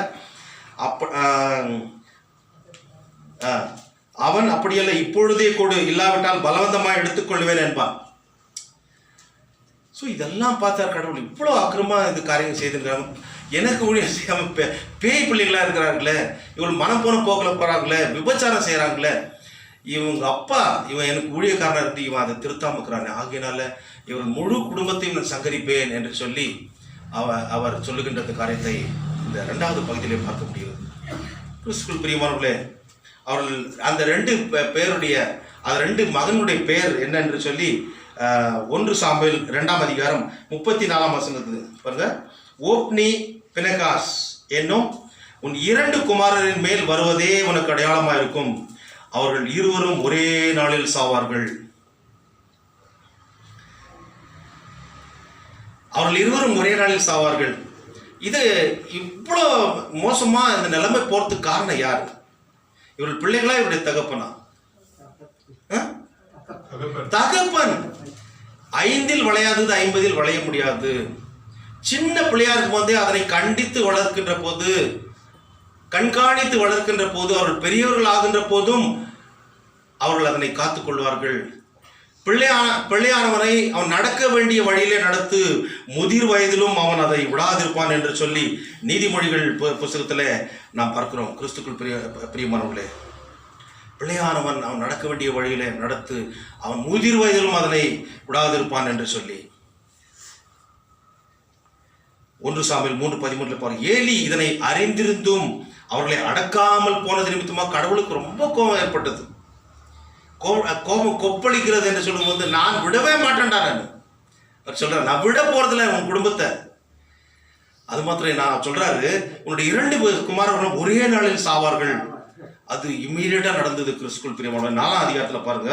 அவன் அப்படியல்ல, இப்பொழுதே கொடு, இல்லாவிட்டால் பலவந்தமாய் எடுத்துக்கொள்வேன் என்பான். ஸோ இதெல்லாம் பார்த்தார் கடவுள் இவ்வளோ அக்கிரமாக இந்த காரியங்கள் செய்திருக்காங்க. எனக்கு ஊழியம் செய்யாமல் பேய் பிள்ளைகளாக இருக்கிறாங்களே, இவங்க மனம் போன போக்கில் போகிறாங்களே, விபச்சாரம் செய்கிறாங்களே, இவங்க அப்பா இவன் எனக்கு ஊழியக்காரனாக இருந்து இவன் அதை திருத்தாம இருக்கிறானே, ஆகையினால இவன் முழு குடும்பத்தையும் நான் சங்கரிப்பேன் என்று சொல்லி அவர் சொல்லுகின்ற காரியத்தை இந்த 2வது பகுதியிலே பார்க்க முடிகிறது. கிறிஸ்துவுக்குள் பிரியமானவர்களே, அவர்கள் அந்த 2 பேருடைய அந்த 2 மகனுடைய பெயர் என்னென்று சொல்லி 1 சாமுவேல் 2ஆம் அதிகாரம் 34ஆம் வசனத்துக்கு பாருங்க. ஓப்னி பினகாஸ் என்னும் உன் 2 குமாரரின் மேல் வருவதே உனக்கு அடையாளமாக இருக்கும். அவர்கள் இருவரும் ஒரே நாளில் சாவார்கள். அவர்கள் இருவரும் ஒரே நாளில் சாவார்கள். இது இவ்வளோ மோசமா இந்த நிலைமை போறதுக்கு காரணம் யார்? இவர்கள் பிள்ளைகளா, இவருடைய தகப்பனா? தகப்பன். 5இல் வளையாதது 50இல் வளைய முடியாது. சின்ன பிள்ளையா இருக்கும் போதே அதனை கண்டித்து வளர்க்கின்ற போது, கண்காணித்து வளர்க்கின்ற போது, அவர்கள் பெரியவர்கள் ஆகின்ற போதும் அவர்கள் அதனை காத்துக்கொள்வார்கள். பிள்ளையானவனை அவன் நடக்க வேண்டிய வழியிலே நடத்து, முதிர் வயதிலும் அவன் அதை விடாதிருப்பான் என்று சொல்லி நீதிமொழிகள் புத்தகத்தில் நாம் பார்க்கிறோம். கிறிஸ்துக்குள் பிரியமானவர்களே, பிள்ளையானவன் அவன் நடக்க வேண்டிய வழியிலே நடத்து, அவன் முதிர் வயதிலும் அதனை விடாதிருப்பான் என்று சொல்லி 1 சாமுவேல் 3:13 பாருங்க. ஏலி இதனை அறிந்திருந்தும் அவர்களை அடக்காமல் போனது நிமித்தமாக கடவுளுக்கு ரொம்ப கோபம் ஏற்பட்டது. கோபம் கொப்பளிக்கிறது என்று சொல்லும்போது, நான் விடவே மாட்டேன்டா, நான் சொல்றேன், நான் விட போறதில்ல உன் குடும்பத்தை. அது மாத்திரம் நான் சொல்றாரு, உன்னுடைய 2 குமாரர்களும் ஒரே நாளில் சாவார்கள். அது இம்மீடியட்டா நடந்தது. கிறிஸ்துக்குள் பிரியமானவர்களே, 4ஆம் அதிகாரத்தில் பாருங்க.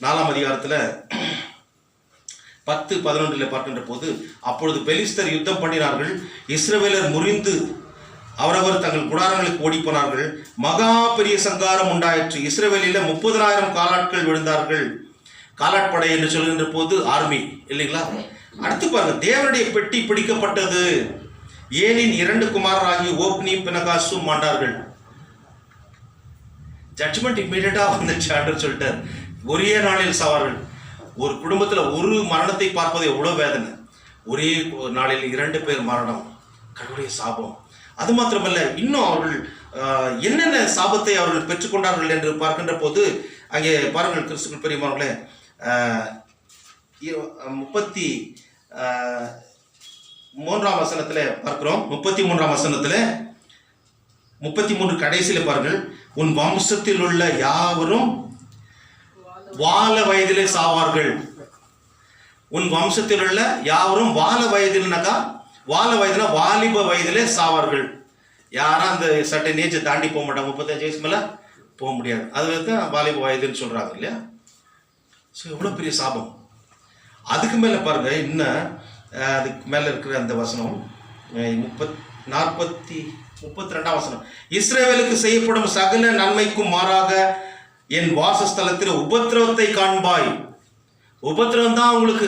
4ஆம் அதிகாரத்தில் 10-11 பார்க்கின்ற போது, அப்பொழுது பெலிஸ்தர் யுத்தம் பண்ணினார்கள், இஸ்ரவேலர் முறிந்து அவரவர் தங்கள் குடாரங்களுக்கு ஓடிப்போனார்கள், மகா பெரிய சங்காரம் உண்டாயிற்று. இஸ்ரவேலில் 30,000 காலாட்கள் விழுந்தார்கள். காலாட்படை என்று சொல்கின்ற போது ஆர்மி இல்லைங்களா. அடுத்து பாருங்க, தேவனுடைய பெட்டி பிடிக்கப்பட்டது. ஏலின் 2 குமாரராகி ஓப்னி பினகாசும் மாண்டார்கள். ஜட்ஜ்மெண்ட் இம்மீடியட்டா வந்துச்சு. சொல்லிட்டார், ஒரே நாளில் சாவார்கள். ஒரு குடும்பத்தில் ஒரு மரணத்தை பார்ப்பது எவ்வளவு வேதனை. ஒரே நாளில் 2 பேர் மரணம், கடவுளுடைய சாபம். அது மாத்திரமல்ல, இன்னும் அவர்கள் என்னென்ன சாபத்தை அவர்கள் பெற்றுக்கொண்டார்கள் என்று பார்க்கின்ற போது அங்கே பாருங்கள். கிறிஸ்துக்குள் பிரியமானவர்களே, 33ஆம் வசனத்தில் பார்க்கிறோம். 33ஆம் வசனத்தில் 33 கடைசியில் பாருங்கள், உன் வம்சத்தில் உள்ள யாவரும் வால வயதிலே சாவார்கள். உன் வம்சத்தில் உள்ள யாவரும் வால வயதில்னாக்கா, வால வயதுனா வாலிப வயதிலே சாவார்கள். யாரும் அந்த சர்டன் ஏஜ் தாண்டி போக மாட்டாங்க. 35 வயசு மேலே போக முடியாது. அது தான் வாலிப வயதுன்னு சொல்கிறாங்க இல்லையா. ஸோ எவ்வளோ பெரிய சாபம். அதுக்கு மேலே பாருங்க, இன்னும் அதுக்கு மேலே இருக்கிற அந்த வசனம் 32ஆம் வசனம், இஸ்ரவேலுக்கு செய்யப்படும் சகல நன்மைக்கும் மாறாக என் வாசஸ்தலத்தில் உபத்திரவத்தை காண்பாய். உபத்திரவம் தான் உங்களுக்கு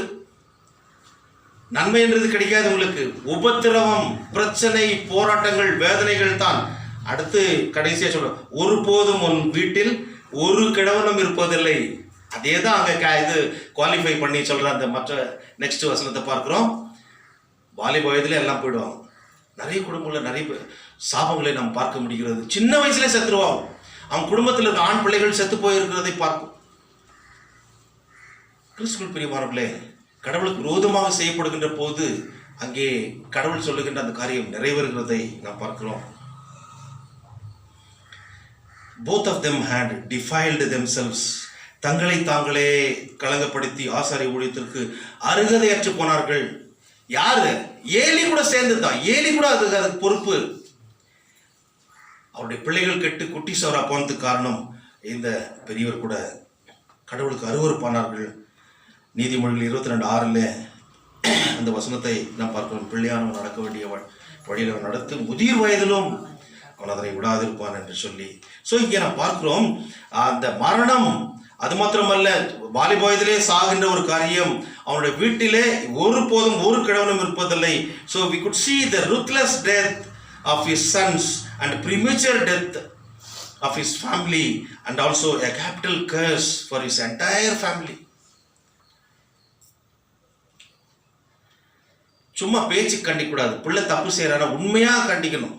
நன்மைன்றது கிடைக்காது. உங்களுக்கு உபத்திரவம், பிரச்சனை, போராட்டங்கள், வேதனைகள் தான். அடுத்து கடைசியாக சொல்ற, ஒருபோதும் உன் வீட்டில் ஒரு கிழவனும் இருப்பதில்லை. அதே தான் அங்கே இது குவாலிஃபை பண்ணி சொல்ற அந்த மற்ற நெக்ஸ்ட் வசனத்தை பார்க்கிறோம். வாலிப வயதுல எல்லாம் போயிடுவாங்க. நிறைய குடும்பங்களில் நிறைய சாபங்களை நாம் பார்க்க முடிகிறது. சின்ன வயசுல செத்துருவாங்க. அவன் குடும்பத்தில் இருக்க ஆண் பிள்ளைகள் செத்து போயிருக்கிறதை பார்க்கும். கிறிஸ்துவுக்குள் பிரியமானவர்களே, கடவுளுக்கு விரோதமாக செய்யப்படுகின்ற போது அங்கே கடவுள் சொல்லுகின்ற அந்த காரியம் நிறைவேறுகிறதை நாம் பார்க்கிறோம். Both of them had defiled themselves. தங்களை தாங்களே களங்கப்படுத்தி ஆசாரிய ஊழியத்திற்கு அருகதையற்று போனார்கள். யாரு? ஏலி கூட சேர்ந்துதான். ஏலி கூட அதுக்கு பொறுப்பு. அவருடைய பிள்ளைகள் கெட்டு குட்டி சவரா போனதுக்கு காரணம் இந்த பெரியவர் கூட கடவுளுக்கு அருவருப்பானார்கள். நீதிமொழிகள் 22:6 அந்த வசனத்தை நாம் பார்க்கிறோம். பிள்ளையானவன் நடக்க வேண்டிய வழியில் அவன் நடத்து, முதிர் வயதிலும் அவன் அதனை விடாதிருப்பான் என்று சொல்லி. ஸோ இங்கே நாம் பார்க்கிறோம் அந்த மரணம். அது மாத்திரமல்ல, வாலிப வயதிலே சாகின்ற ஒரு காரியம். அவனுடைய வீட்டிலே ஒருபோதும் ஒரு கிழவனும் இருப்பதில்லை. So we could see the ruthless death of his sons and premature death of his family, and also a capital curse for his entire family. சும்மா பேச்சு கண்டிக்கூடாது. பிள்ளை தப்பு செய்யறானா உண்மையா கண்டிக்கணும்.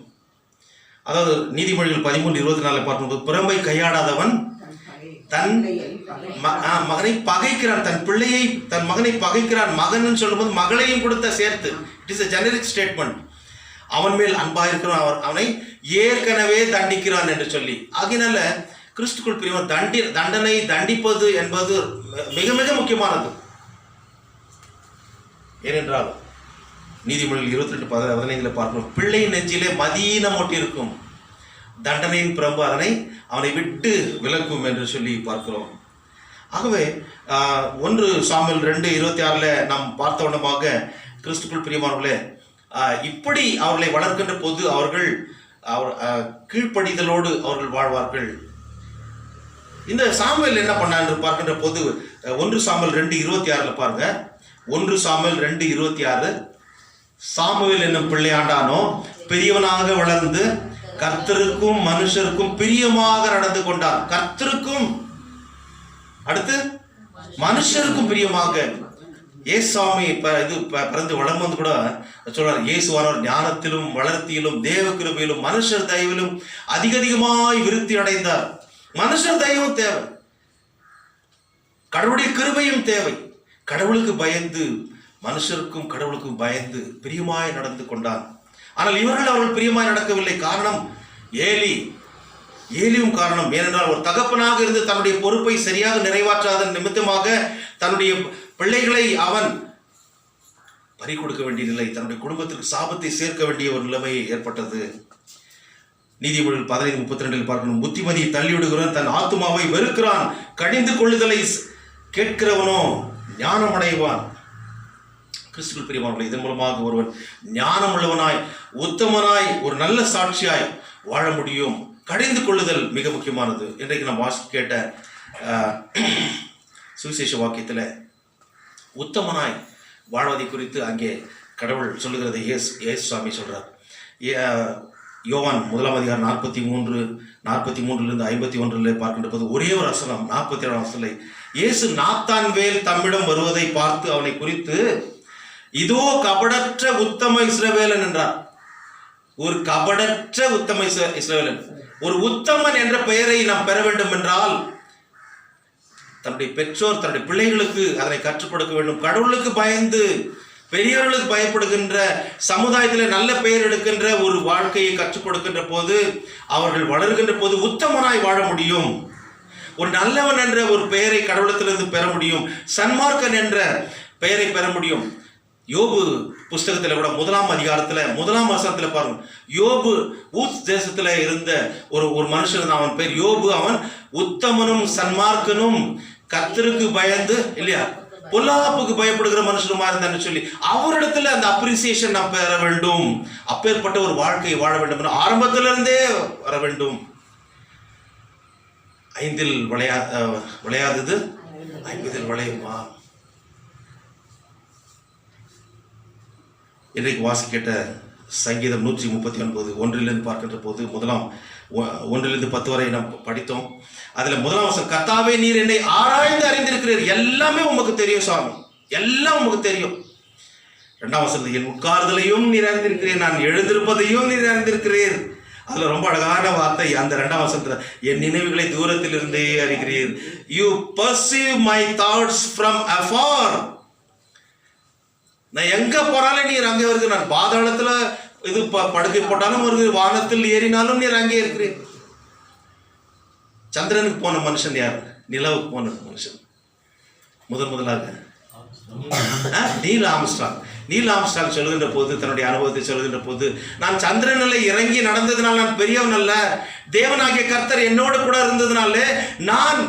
அதாவது நீதிமொழிகள் 13:24 பார்க்கும்போது, புறம்பை கையாடாதவன் தன் மகனை பகைக்கிறான். தன் மகனை பகைக்கிறான். மகன் சொல்லும்போது மகளையும் கொடுத்த சேர்த்து. It is a generic statement. அவன் மேல் அன்பாயிருக்கிறான், அவனை ஏற்கனவே தண்டிக்கிறான் என்று சொல்லி. ஆகினால கிறிஸ்துக்குள் பிரியமான தண்டனை தண்டிப்பது என்பது மிக மிக முக்கியமானது. ஏனென்றால் நீதிமொழிகள் 22:15 பார்க்கிறோம், பிள்ளை நெஞ்சிலே மதீனம் ஒட்டி இருக்கும், தண்டனையின் பிரம்பு அவனை விட்டு விலக்கும் என்று சொல்லி பார்க்கிறோம். ஆகவே 1 சாமுவேல் 2:26 நாம் பார்த்த வண்ணமாக கிறிஸ்துக்குள் பிரியமானவர்களே, இப்படி அவர்களை வளர்க்கின்ற போது அவர்கள் கீழ்ப்படிதலோடு அவர்கள் வாழ்வார்கள். இந்த சாமுவேல் என்ன பண்ணார் என்று பார்க்கின்ற போது 1 சாமுவேல் 2:26 பாருங்க. 1 சாமுவேல் 2:26, சாமுவேல் என்னும் பிள்ளையாண்டானோ பெரியவனாக வளர்ந்து கர்த்தருக்கும் மனுஷருக்கும் பிரியமாக நடந்து கொண்டார். கர்த்தருக்கும், அடுத்து மனுஷருக்கும் பிரியமாக. ஏசாமி பிறந்து வளம் வந்து கூட சொல்றார், இயேசுவானவர் ஞானத்திலும் வளர்த்தியிலும் தேவ கிருபையிலும் மனுஷர் தயவிலும் அதிகமாய் விருத்தி அடைந்தார். மனுஷர் தயவும் தேவை, கடவுளுடைய கிருபையும் தேவை. கடவுளுக்கு பயந்து, மனுஷருக்கும் கடவுளுக்கும் பயந்து பிரியமாய் நடந்து கொண்டார். ஆனால் அவர்கள் பிரியமாய் நடக்கவில்லை. காரணம் ஏலியும் காரணம். ஏனென்றால் ஒரு தகப்பனாக இருந்து தன்னுடைய பொறுப்பை சரியாக நிறைவேற்றாத நிமித்தமாக தன்னுடைய பிள்ளைகளை அவன் பறி கொடுக்க வேண்டிய நிலை, தன்னுடைய குடும்பத்திற்கு சாபத்தை சேர்க்க வேண்டிய ஒரு நிலைமை ஏற்பட்டது. நீதிமொழிகள் 15:32 பார்க்கணும். புத்திமதியை தள்ளிவிடுகிறவன் தன் ஆத்துமாவை வெறுக்கிறான், கடிந்து கொள்ளுதலை கேட்கிறவனோ ஞானம் அடைவான். கிறிஸ்துவுக்குள் பிரியமானவர்களே, இதன் மூலமாக ஒருவன் ஞானம் உள்ளவனாய், உத்தமனாய், ஒரு நல்ல சாட்சியாய் வாழ முடியும். கடிந்து கொள்ளுதல் மிக முக்கியமானது. இன்றைக்கு நாம் கேட்ட சுவிசேஷ வாக்கியத்தில் உத்தமனாய் வாழ்வதை குறித்து அங்கே கடவுள் சொல்லுகிறது. இயேசு சுவாமி சொல்றார். யோவான் 1 43 51 பார்க்கின்ற போது ஒரே ஒரு வசனம் 47 வசனம், இயேசு நாத்தான்வேல் தம்மிடம் வருவதை பார்த்து அவனை குறித்து, இதோ கபடற்ற உத்தம இஸ்ரவேலன் என்றார். ஒரு கபடற்ற உத்தம இஸ்ரவேலன். ஒரு உத்தமன் என்ற பெயரை நாம் பெற வேண்டும் என்றால் தன்னுடைய பெற்றோர் தன்னுடைய பிள்ளைகளுக்கு அதனை கற்றுக் கொடுக்க வேண்டும். கடவுளுக்கு பயந்து, பெரியவர்களுக்கு பயப்படுகின்ற, சமுதாயத்தில் நல்ல பெயர் எடுக்கின்ற ஒரு வாழ்க்கையை கற்றுக் கொடுக்கின்ற போது, அவர்கள் வளர்கின்ற போது உத்தமனாய் வாழ முடியும். ஒரு நல்லவன் என்ற ஒரு பெயரை கடவுளத்திலிருந்து பெற முடியும். சன்மார்க்கன் என்ற பெயரை பெற முடியும். யோபு புஸ்தகத்தில் கூட 1 அதிகாரத்தில் 1 வசனத்தில் பாருங்க, யோபு ஊத் தேசத்தில் இருந்த ஒரு மனுஷன், அவன் பேர் யோபு. அவன் உத்தமனும் சன்மார்க்கனும் கர்த்தருக்கு பயந்து இல்லையா பொல்லாப்புக்கு பயப்படுகிற மனுஷனுமா இருந்தான்னு சொல்லி அவரிடத்துல அந்த அப்ரிசியேஷன் நாம் பெற வேண்டும். அப்பேற்பட்ட ஒரு வாழ்க்கையை வாழ வேண்டும். ஆரம்பத்திலிருந்தே வர வேண்டும். 5 விளையாதது 50 விளையுமா? இன்றைக்கு வாசிக்கிட்ட சங்கீதம் 139 1 பார்க்கின்ற போது 1 10 வரை நாம் படித்தோம். அதில் 1 வசனம், கர்த்தாவே நீர் என்னை ஆராய்ந்து அறிந்திருக்கிறீர். எல்லாமே உமக்கு தெரியும் சுவாமி, எல்லாம் உமக்கு தெரியும். 2 வசனம், என் உட்கார்தலையும் நீர் அறிந்திருக்கிறீர், நான் எழுந்திருப்பதையும் நீர் அறிந்திருக்கிறீர். அதுல ரொம்ப அழகான வார்த்தை அந்த 2 வசனத்துல, என் நினைவுகளை தூரத்தில் இருந்தே அறிகிறீர். You perceive my thoughts from afar. நான் எங்க போனாலும் நீர் அங்கே வருது. நான் பாதாளத்துல இது படுக்கை போட்டாலும் வருது, வானத்தில் ஏறினாலும் நீர் அங்கே இருக்கிறீர். சந்திரனுக்கு போன மனுஷன் யார்? நிலவுக்கு போன மனுஷன் முதலாக நீல் ஆம்ஸ்ட்ராங் சொல்லுகின்ற போது, தன்னுடைய அனுபவத்தை சொல்லுகின்ற போது, நான் சந்திரனில் இறங்கி நடந்ததுனால நான் பெரியவன் அல்ல, தேவனாகிய கர்த்தர் என்னோடு கூட இருந்ததுனாலே நான்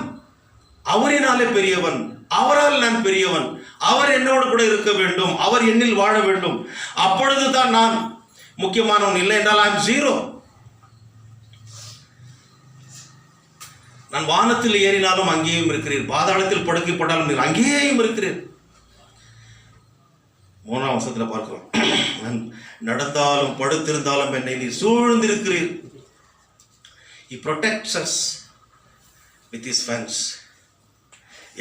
அவரினாலே பெரியவன், அவரால் நான் பெரியவன், அவர் என்னோடு கூட இருக்க வேண்டும், அவர் என்னில் வாழ வேண்டும். அப்பொழுதுதான் நான் முக்கியமானவன். இல்லை என்றால் ஐம் ஜீரோ. நான் வானத்தில் ஏறினாலும் அங்கேயும் இருக்கிறீர், பாதாளத்தில் படுக்கை போட்டாலும் நீர் அங்கேயும் இருக்கிறீர். 3 வசனத்தில் பார்க்கிறோம், நான் நடந்தாலும் படுத்திருந்தாலும் என்னை நீர் சூழ்ந்திருக்கிறீர். He protects us with his fence.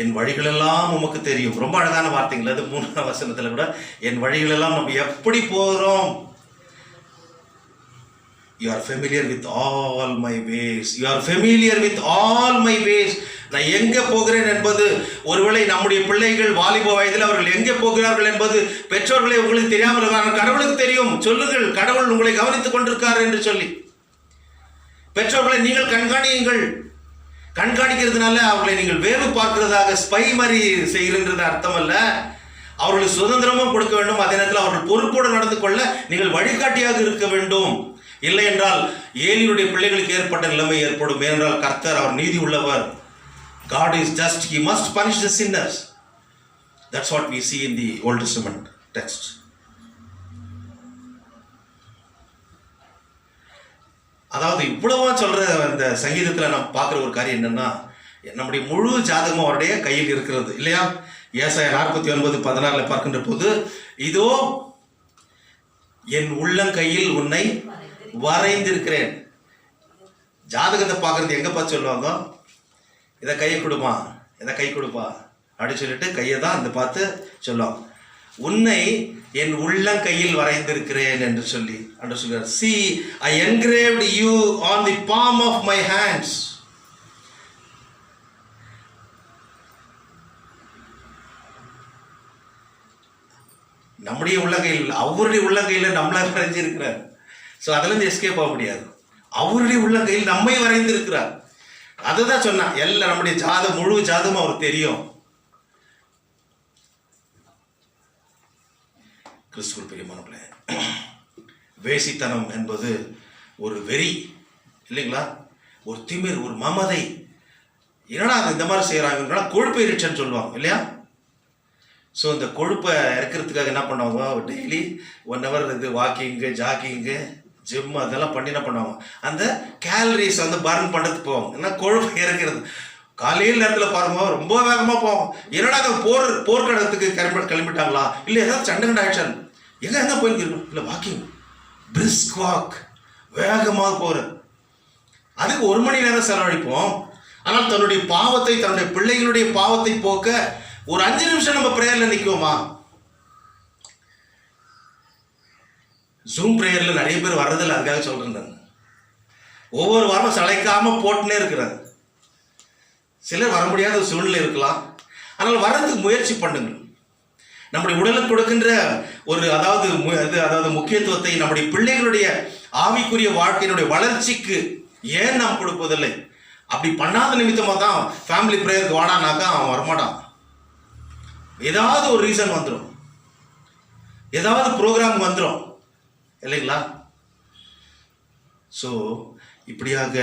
என் வழிகளெல்லாம் உமக்கு தெரியும். ரொம்ப அழகான வார்த்தைகள் அது. 3 வசனத்தில் கூட என் வழிகளெல்லாம் நம்ம எப்படி போகிறோம். You are familiar with all my ways. You are familiar with all my ways. நான் எங்கே போகிறேன் என்பது, ஒருவேளை நம்முடைய பிள்ளைகள் வாலிப வயதில் அவர்கள் எங்கே போகிறார்கள் என்பது பெற்றோர்களை உங்களுக்கு தெரியாமல் இருக்காங்க. கடவுளுக்கு தெரியும். சொல்லுங்கள், கடவுள் உங்களை கவனித்துக் கொண்டிருக்கார் என்று சொல்லி. பெற்றோர்களை நீங்கள் கண்காணியுங்கள். கண்காணிக்கிறதுனால அவர்களை நீங்கள் வேவு பார்க்கிறதாக ஸ்பை மாதிரி செய்கின்றது அர்த்தம் அல்ல. அவர்களுக்கு சுதந்திரமும் கொடுக்க வேண்டும். அதே நேரத்தில் அவர்கள் பொறுப்போடு நடந்து கொள்ள நீங்கள் வழிகாட்டியாக இருக்க வேண்டும். இல்லை என்றால் ஏலியுடைய பிள்ளைகளுக்கு ஏற்பட்ட நிலைமை ஏற்படும். ஏனென்றால் கர்த்தர் அவர் நீதி உள்ளவர். God is just. He must punish the sinners. That's what we see in the Old Testament text. அதாவது இவ்வளவா சொல்ற அந்த சங்கீதத்தில் நம்ம பார்க்குற ஒரு காரியம் என்னன்னா, நம்முடைய முழு ஜாதகமும் அவருடைய கையில் இருக்கிறது இல்லையா? ஏசாயா 49:16 பார்க்கின்ற போது, இதோ என் உள்ளங்கையில் உன்னை வரைந்திருக்கிறேன். ஜாதகத்தை பார்க்கறது எங்க பார்த்து சொல்லுவாங்க? இதை கை கொடுப்பா, இதை கை கொடுப்பா அப்படின்னு சொல்லிட்டு கையை தான் அந்த பார்த்து சொல்லும், உன்னை என் உள்ளங்கையில் வரைந்திருக்கிறேன் என்று சொல்லி அன்று சொல்கிறார். See, I engraved you on the palm of my hands. நம்முடைய உள்ளங்கையில், அவருடைய உள்ளங்கையில் நம்மளை வரைஞ்சிருக்கிறார். ஸோ அதுலேருந்து எஸ்கேப் ஆக முடியாது. அவருடைய உள்ளங்கையில் நம்மை வரைந்திருக்கிறார். அதுதான் சொன்னான், எல்லாம் நம்முடைய ஜாதம், முழு ஜாதமும் அவருக்கு தெரியும். கிறிஸ்துவுக்குள் பிரியமானவர்களே, வேசித்தனம் என்பது ஒரு வெறி இல்லைங்களா, ஒரு திமிர், ஒரு மமதை. என்னடா அது இந்த மாதிரி செய்கிறாங்கன்னா கொழுப்பு எரிச்சன்னு சொல்லுவாங்க இல்லையா. ஸோ இந்த கொழுப்பை இறக்கிறதுக்காக என்ன பண்ணுவாங்க, டெய்லி 1 hour இது வாக்கிங்கு, ஜாக்கிங்கு, ஜிம் அதெல்லாம் பண்ணி என்ன பண்ணுவாங்க, அந்த கேலரிஸ் வந்து பர்ன் பண்ணுறதுக்கு போவாங்க. ஏன்னா கொழுப்பு இறக்கிறது. காலையில் நேரத்தில் பாருங்க ரொம்ப வேகமாக போவோம். என்னடா அது போர்க்கடத்துக்கு கிளம்பிட்டாங்களா, இல்லை ஏதாவது சண்டை ஆயிடுச்சான், எங்கே போயிருக்கணும், இல்லை வாக்கிங், பிரிஸ்க் வாக், வேகமாக போகிறது. அதுக்கு 1 மணி நேரம் செலவழிப்போம். ஆனால் தன்னுடைய பாவத்தை, தன்னுடைய பிள்ளைகளுடைய பாவத்தை போக்க ஒரு 5 நிமிஷம் நம்ம ப்ரேயரில் நிற்குவோமா? ஜூம் ப்ரேயரில் நிறைய பேர் வர்றதில்லை, அதுக்காக சொல்கிறேன். ஒவ்வொரு வாரமும் சளைக்காமல் போட்டுனே இருக்கிறாங்க. சிலர் வர முடியாத சூழ்நிலை இருக்கலாம், ஆனால் வர்றதுக்கு முயற்சி பண்ணுங்கள். நம்முடைய உடலுக்கு கொடுக்கின்ற ஒரு அதாவது முக்கியத்துவத்தை நம்முடைய பிள்ளைகளுடைய ஆவிக்குரிய வாழ்க்கையினுடைய வளர்ச்சிக்கு ஏன் நாம் கொடுப்பதில்லை? அப்படி பண்ணாத நிமித்தமாக தான் ஃபேமிலி ப்ரேயருக்கு வாடானாக்கா அவன் வரமாட்டான். ஏதாவது ஒரு ரீசன் வந்துடும், ஏதாவது ப்ரோக்ராம் வந்துடும் இல்லைங்களா. ஸோ இப்படியாக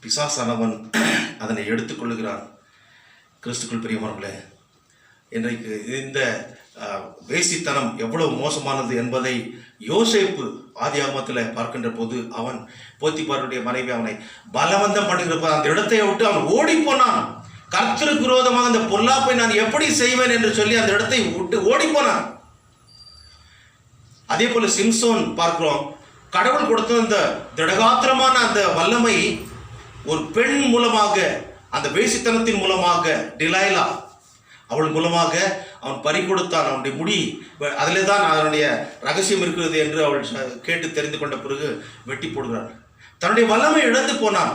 பிசாசானவன் அதனை எடுத்துக்கொள்ளுகிறான். கிறிஸ்துக்குள் பிரியமானவர்களே, இன்றைக்கு இந்த வேசித்தனம் எவ்வளவு மோசமானது என்பதை யோசேப்பு ஆதியாகமத்தில் பார்க்கின்ற போது, அவன் போத்திபாருடைய மனைவி அவனை பலவந்தம் பண்ணுகிற போது அந்த இடத்தை விட்டு அவன் ஓடி போனான். கர்த்தருக்கு விரோதமாக அந்த பொல்லாப்பை நான் எப்படி செய்வேன் என்று சொல்லி அந்த இடத்தை விட்டு ஓடி போனான். அதே போல சிம்சோன் பார்க்கிறோம், கடவுள் கொடுத்த அந்த திடகாத்திரமான அந்த வல்லமை ஒரு பெண் மூலமாக, அந்த வேசித்தனத்தின் மூலமாக, டிலைலா அவள் மூலமாக அவன் பறி கொடுத்தான். அவனுடைய முடி அதிலே தான் அதனுடைய ரகசியம் இருக்கிறது என்று அவள் கேட்டு தெரிந்து கொண்ட பிறகு வெட்டி போடுகிறாள். தன்னுடைய வல்லமை இழந்து போனான்.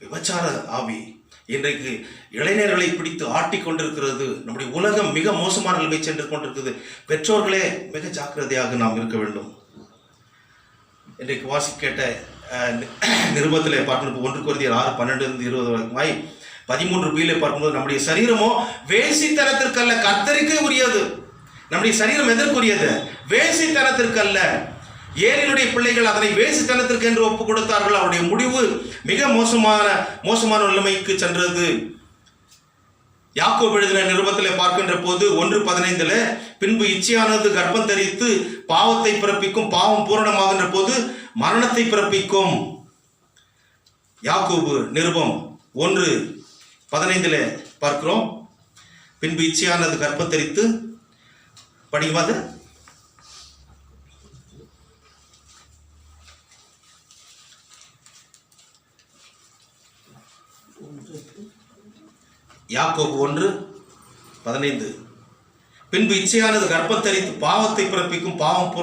விபச்சார ஆவி இன்றைக்கு இளைஞர்களை பிடித்து ஆட்டி கொண்டிருக்கிறது. நம்முடைய உலகம் மிக மோசமான நிலைமை சென்று கொண்டிருக்கிறது. பெற்றோர்களே மிக ஜாக்கிரதையாக நாம் இருக்க வேண்டும். இன்றைக்கு வாசி கேட்ட நிருபத்தில் பார்க்கணும், 1 கொரிந்தியர் 6:12-20 வரைக்குமாய் 13b பார்க்கும்போது, நம்முடைய சரீரமோ வேசித்தனத்திற்கல்ல கர்த்தருக்கே உரியது. நம்முடைய சரீரம் எதற்குரியது? வேசித்தனத்திற்கல்ல. ஏலினுடைய பிள்ளைகள் அதனை வேசித்தனத்திற்கு என்று ஒப்பு கொடுத்தார்கள். அவருடைய முடிவு மிக மோசமான நிலைமைக்கு சென்றது. யாக்கோபு எழுதின நிருபத்தில் பார்க்கின்ற போது 1:15 பின்பு இச்சையானது கர்ப்பம் தரித்து பாவத்தை பிறப்பிக்கும், பாவம் பூரணமாகின்ற போது மரணத்தை பிறப்பிக்கும். யாக்கோபு நிருபம் 1:15 பார்க்கிறோம். பின்பு இச்சையானது கர்ப்பம் தரித்து, படிக்குமாது, யாக்கோபு 1:15 பின்பு இச்சையானது கர்ப்பம் தரித்து பாவத்தை பிறப்பிக்கும், பாவம்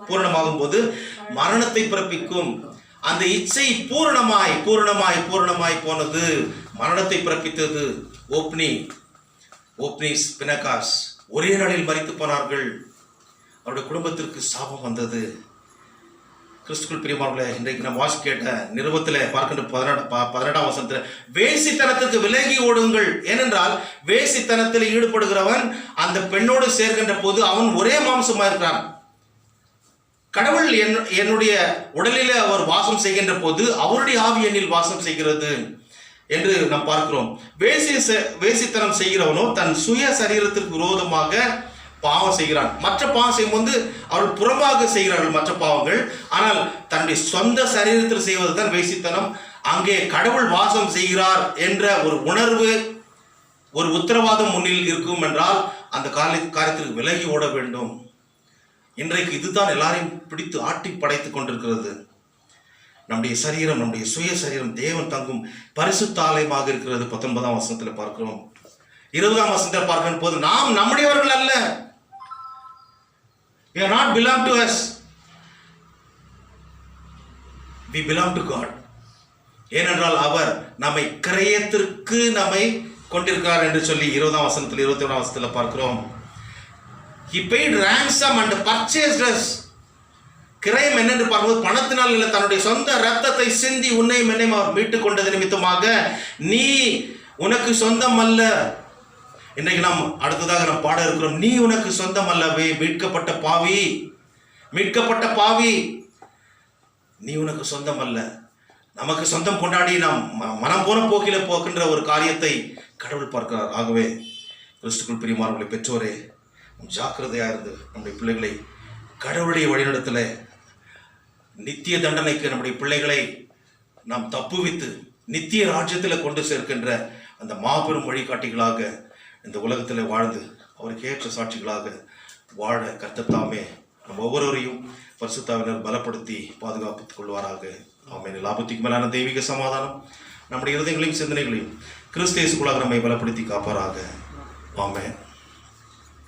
பூரணமாகும் போது மரணத்தை பிறப்பிக்கும். அந்த இச்சை பூரணமாய் போனது, மரணத்தை பிறப்பித்தது. ஓப்னிஸ் பினகாஸ் ஒரே நாளில் மரித்து போனார்கள். அவருடைய குடும்பத்திற்கு சாபம் வந்தது. கிறிஸ்துக்குள் பிரியமானவர்களே, இன்றைக்கு நம்ம வாசி கேட்ட நிருபத்தில் பார்க்கின்ற 18ஆம் வசனத்தில், வேசித்தனத்திற்கு விலகி ஓடுங்கள். ஏனென்றால் வேசித்தனத்தில் ஈடுபடுகிறவன் அந்த பெண்ணோடு சேர்கின்ற போது அவன் ஒரே மாம்சமாக இருக்கிறான். கடவுள் என்னுடைய உடலில் அவர் வாசம் செய்கின்ற போது அவருடைய ஆவி என்னில் வாசம் செய்கிறது என்று நாம் பார்க்கிறோம். வேசித்தனம் செய்கிறவனோ தன் சுய சரீரத்திற்கு விரோதமாக பாவம் செய்கிறான். மற்ற பாவம் செய்யும்போது அவர்கள் புறமாக செய்கிறார்கள் மற்ற பாவங்கள். ஆனால் தன்னுடைய சொந்த சரீரத்தில் செய்வது தான் வேசித்தனம். அங்கே கடவுள் வாசம் செய்கிறார் என்ற ஒரு உணர்வு, ஒரு உத்தரவாதம் முன்னில் இருக்கும் என்றால் அந்த காரியத்திற்கு விலகி ஓட வேண்டும். இன்றைக்கு இதுதான் எல்லாரையும் பிடித்து ஆட்டி படைத்துக் கொண்டிருக்கிறது. நம்முடைய சரீரம், நம்முடைய சுய சரீரம் தேவன் தங்கும் பரிசுத்த ஆலயமாக இருக்கிறது. 19ஆம் வசனத்தில் பார்க்கிறோம். 20ஆம் வசனத்தில் பார்க்கிற போது நாம் நம்முடையவர்கள் அல்ல. We are not belong to us. We belong to God. ஏனென்றால் அவர் நம்மை கிரயத்திற்கு நம்மை கொண்டிருக்கிறார் என்று சொல்லி 20ஆம் வசனத்தில் 21ஆம் வசனத்தில் பார்க்கிறோம். He paid ransom and purchased us. கிரயம் என்னென்று பார்க்கும்போது பணத்தினால் இல்லை, தன்னுடைய சொந்த ரத்தத்தை சிந்தி உன்னையும் என்னையும் அவர் மீட்டுக் கொண்டது நிமித்தமாக நீ உனக்கு சொந்தம் அல்ல. இன்றைக்கு நாம் அடுத்ததாக நாம் பாட இருக்கிறோம், நீ உனக்கு சொந்தம் அல்லவே மீட்கப்பட்ட பாவி, மீட்கப்பட்ட பாவி, நீ உனக்கு சொந்தம் அல்ல. நமக்கு சொந்தம் கொண்டாடி நாம் மனம் போன போக்கில போக்கின்ற ஒரு காரியத்தை கடவுள் பார்க்கிறார். ஆகவே கிறிஸ்துக்குள் பிரியமானவர்களை பெற்றோரே ஜாக்கிரதையாக இருந்து நம்முடைய பிள்ளைகளை கடவுளுடைய வழிநடத்தல நித்திய தண்டனைக்கு நம்முடைய பிள்ளைகளை நாம் தப்புவித்து நித்திய ராஜ்யத்தில் கொண்டு சேர்க்கின்ற அந்த மாபெரும் வழிகாட்டிகளாக இந்த உலகத்தில் வாழ்ந்து அவருக்கு ஏற்ற சாட்சிகளாக வாழ கர்த்தர் தாமே நம் ஒவ்வொருவரையும் பரிசுத்தாவினர் பலப்படுத்தி பாதுகாப்புக் கொள்வாராக. ஆமென். லாபத்துக்கு மேலான தெய்வீக சமாதானம் நம்முடைய இருதயங்களையும் சிந்தனைகளையும் கிறிஸ்து இயேசுக்குள்ளாக நம்மை பலப்படுத்தி காப்பாராக. ஆமென்.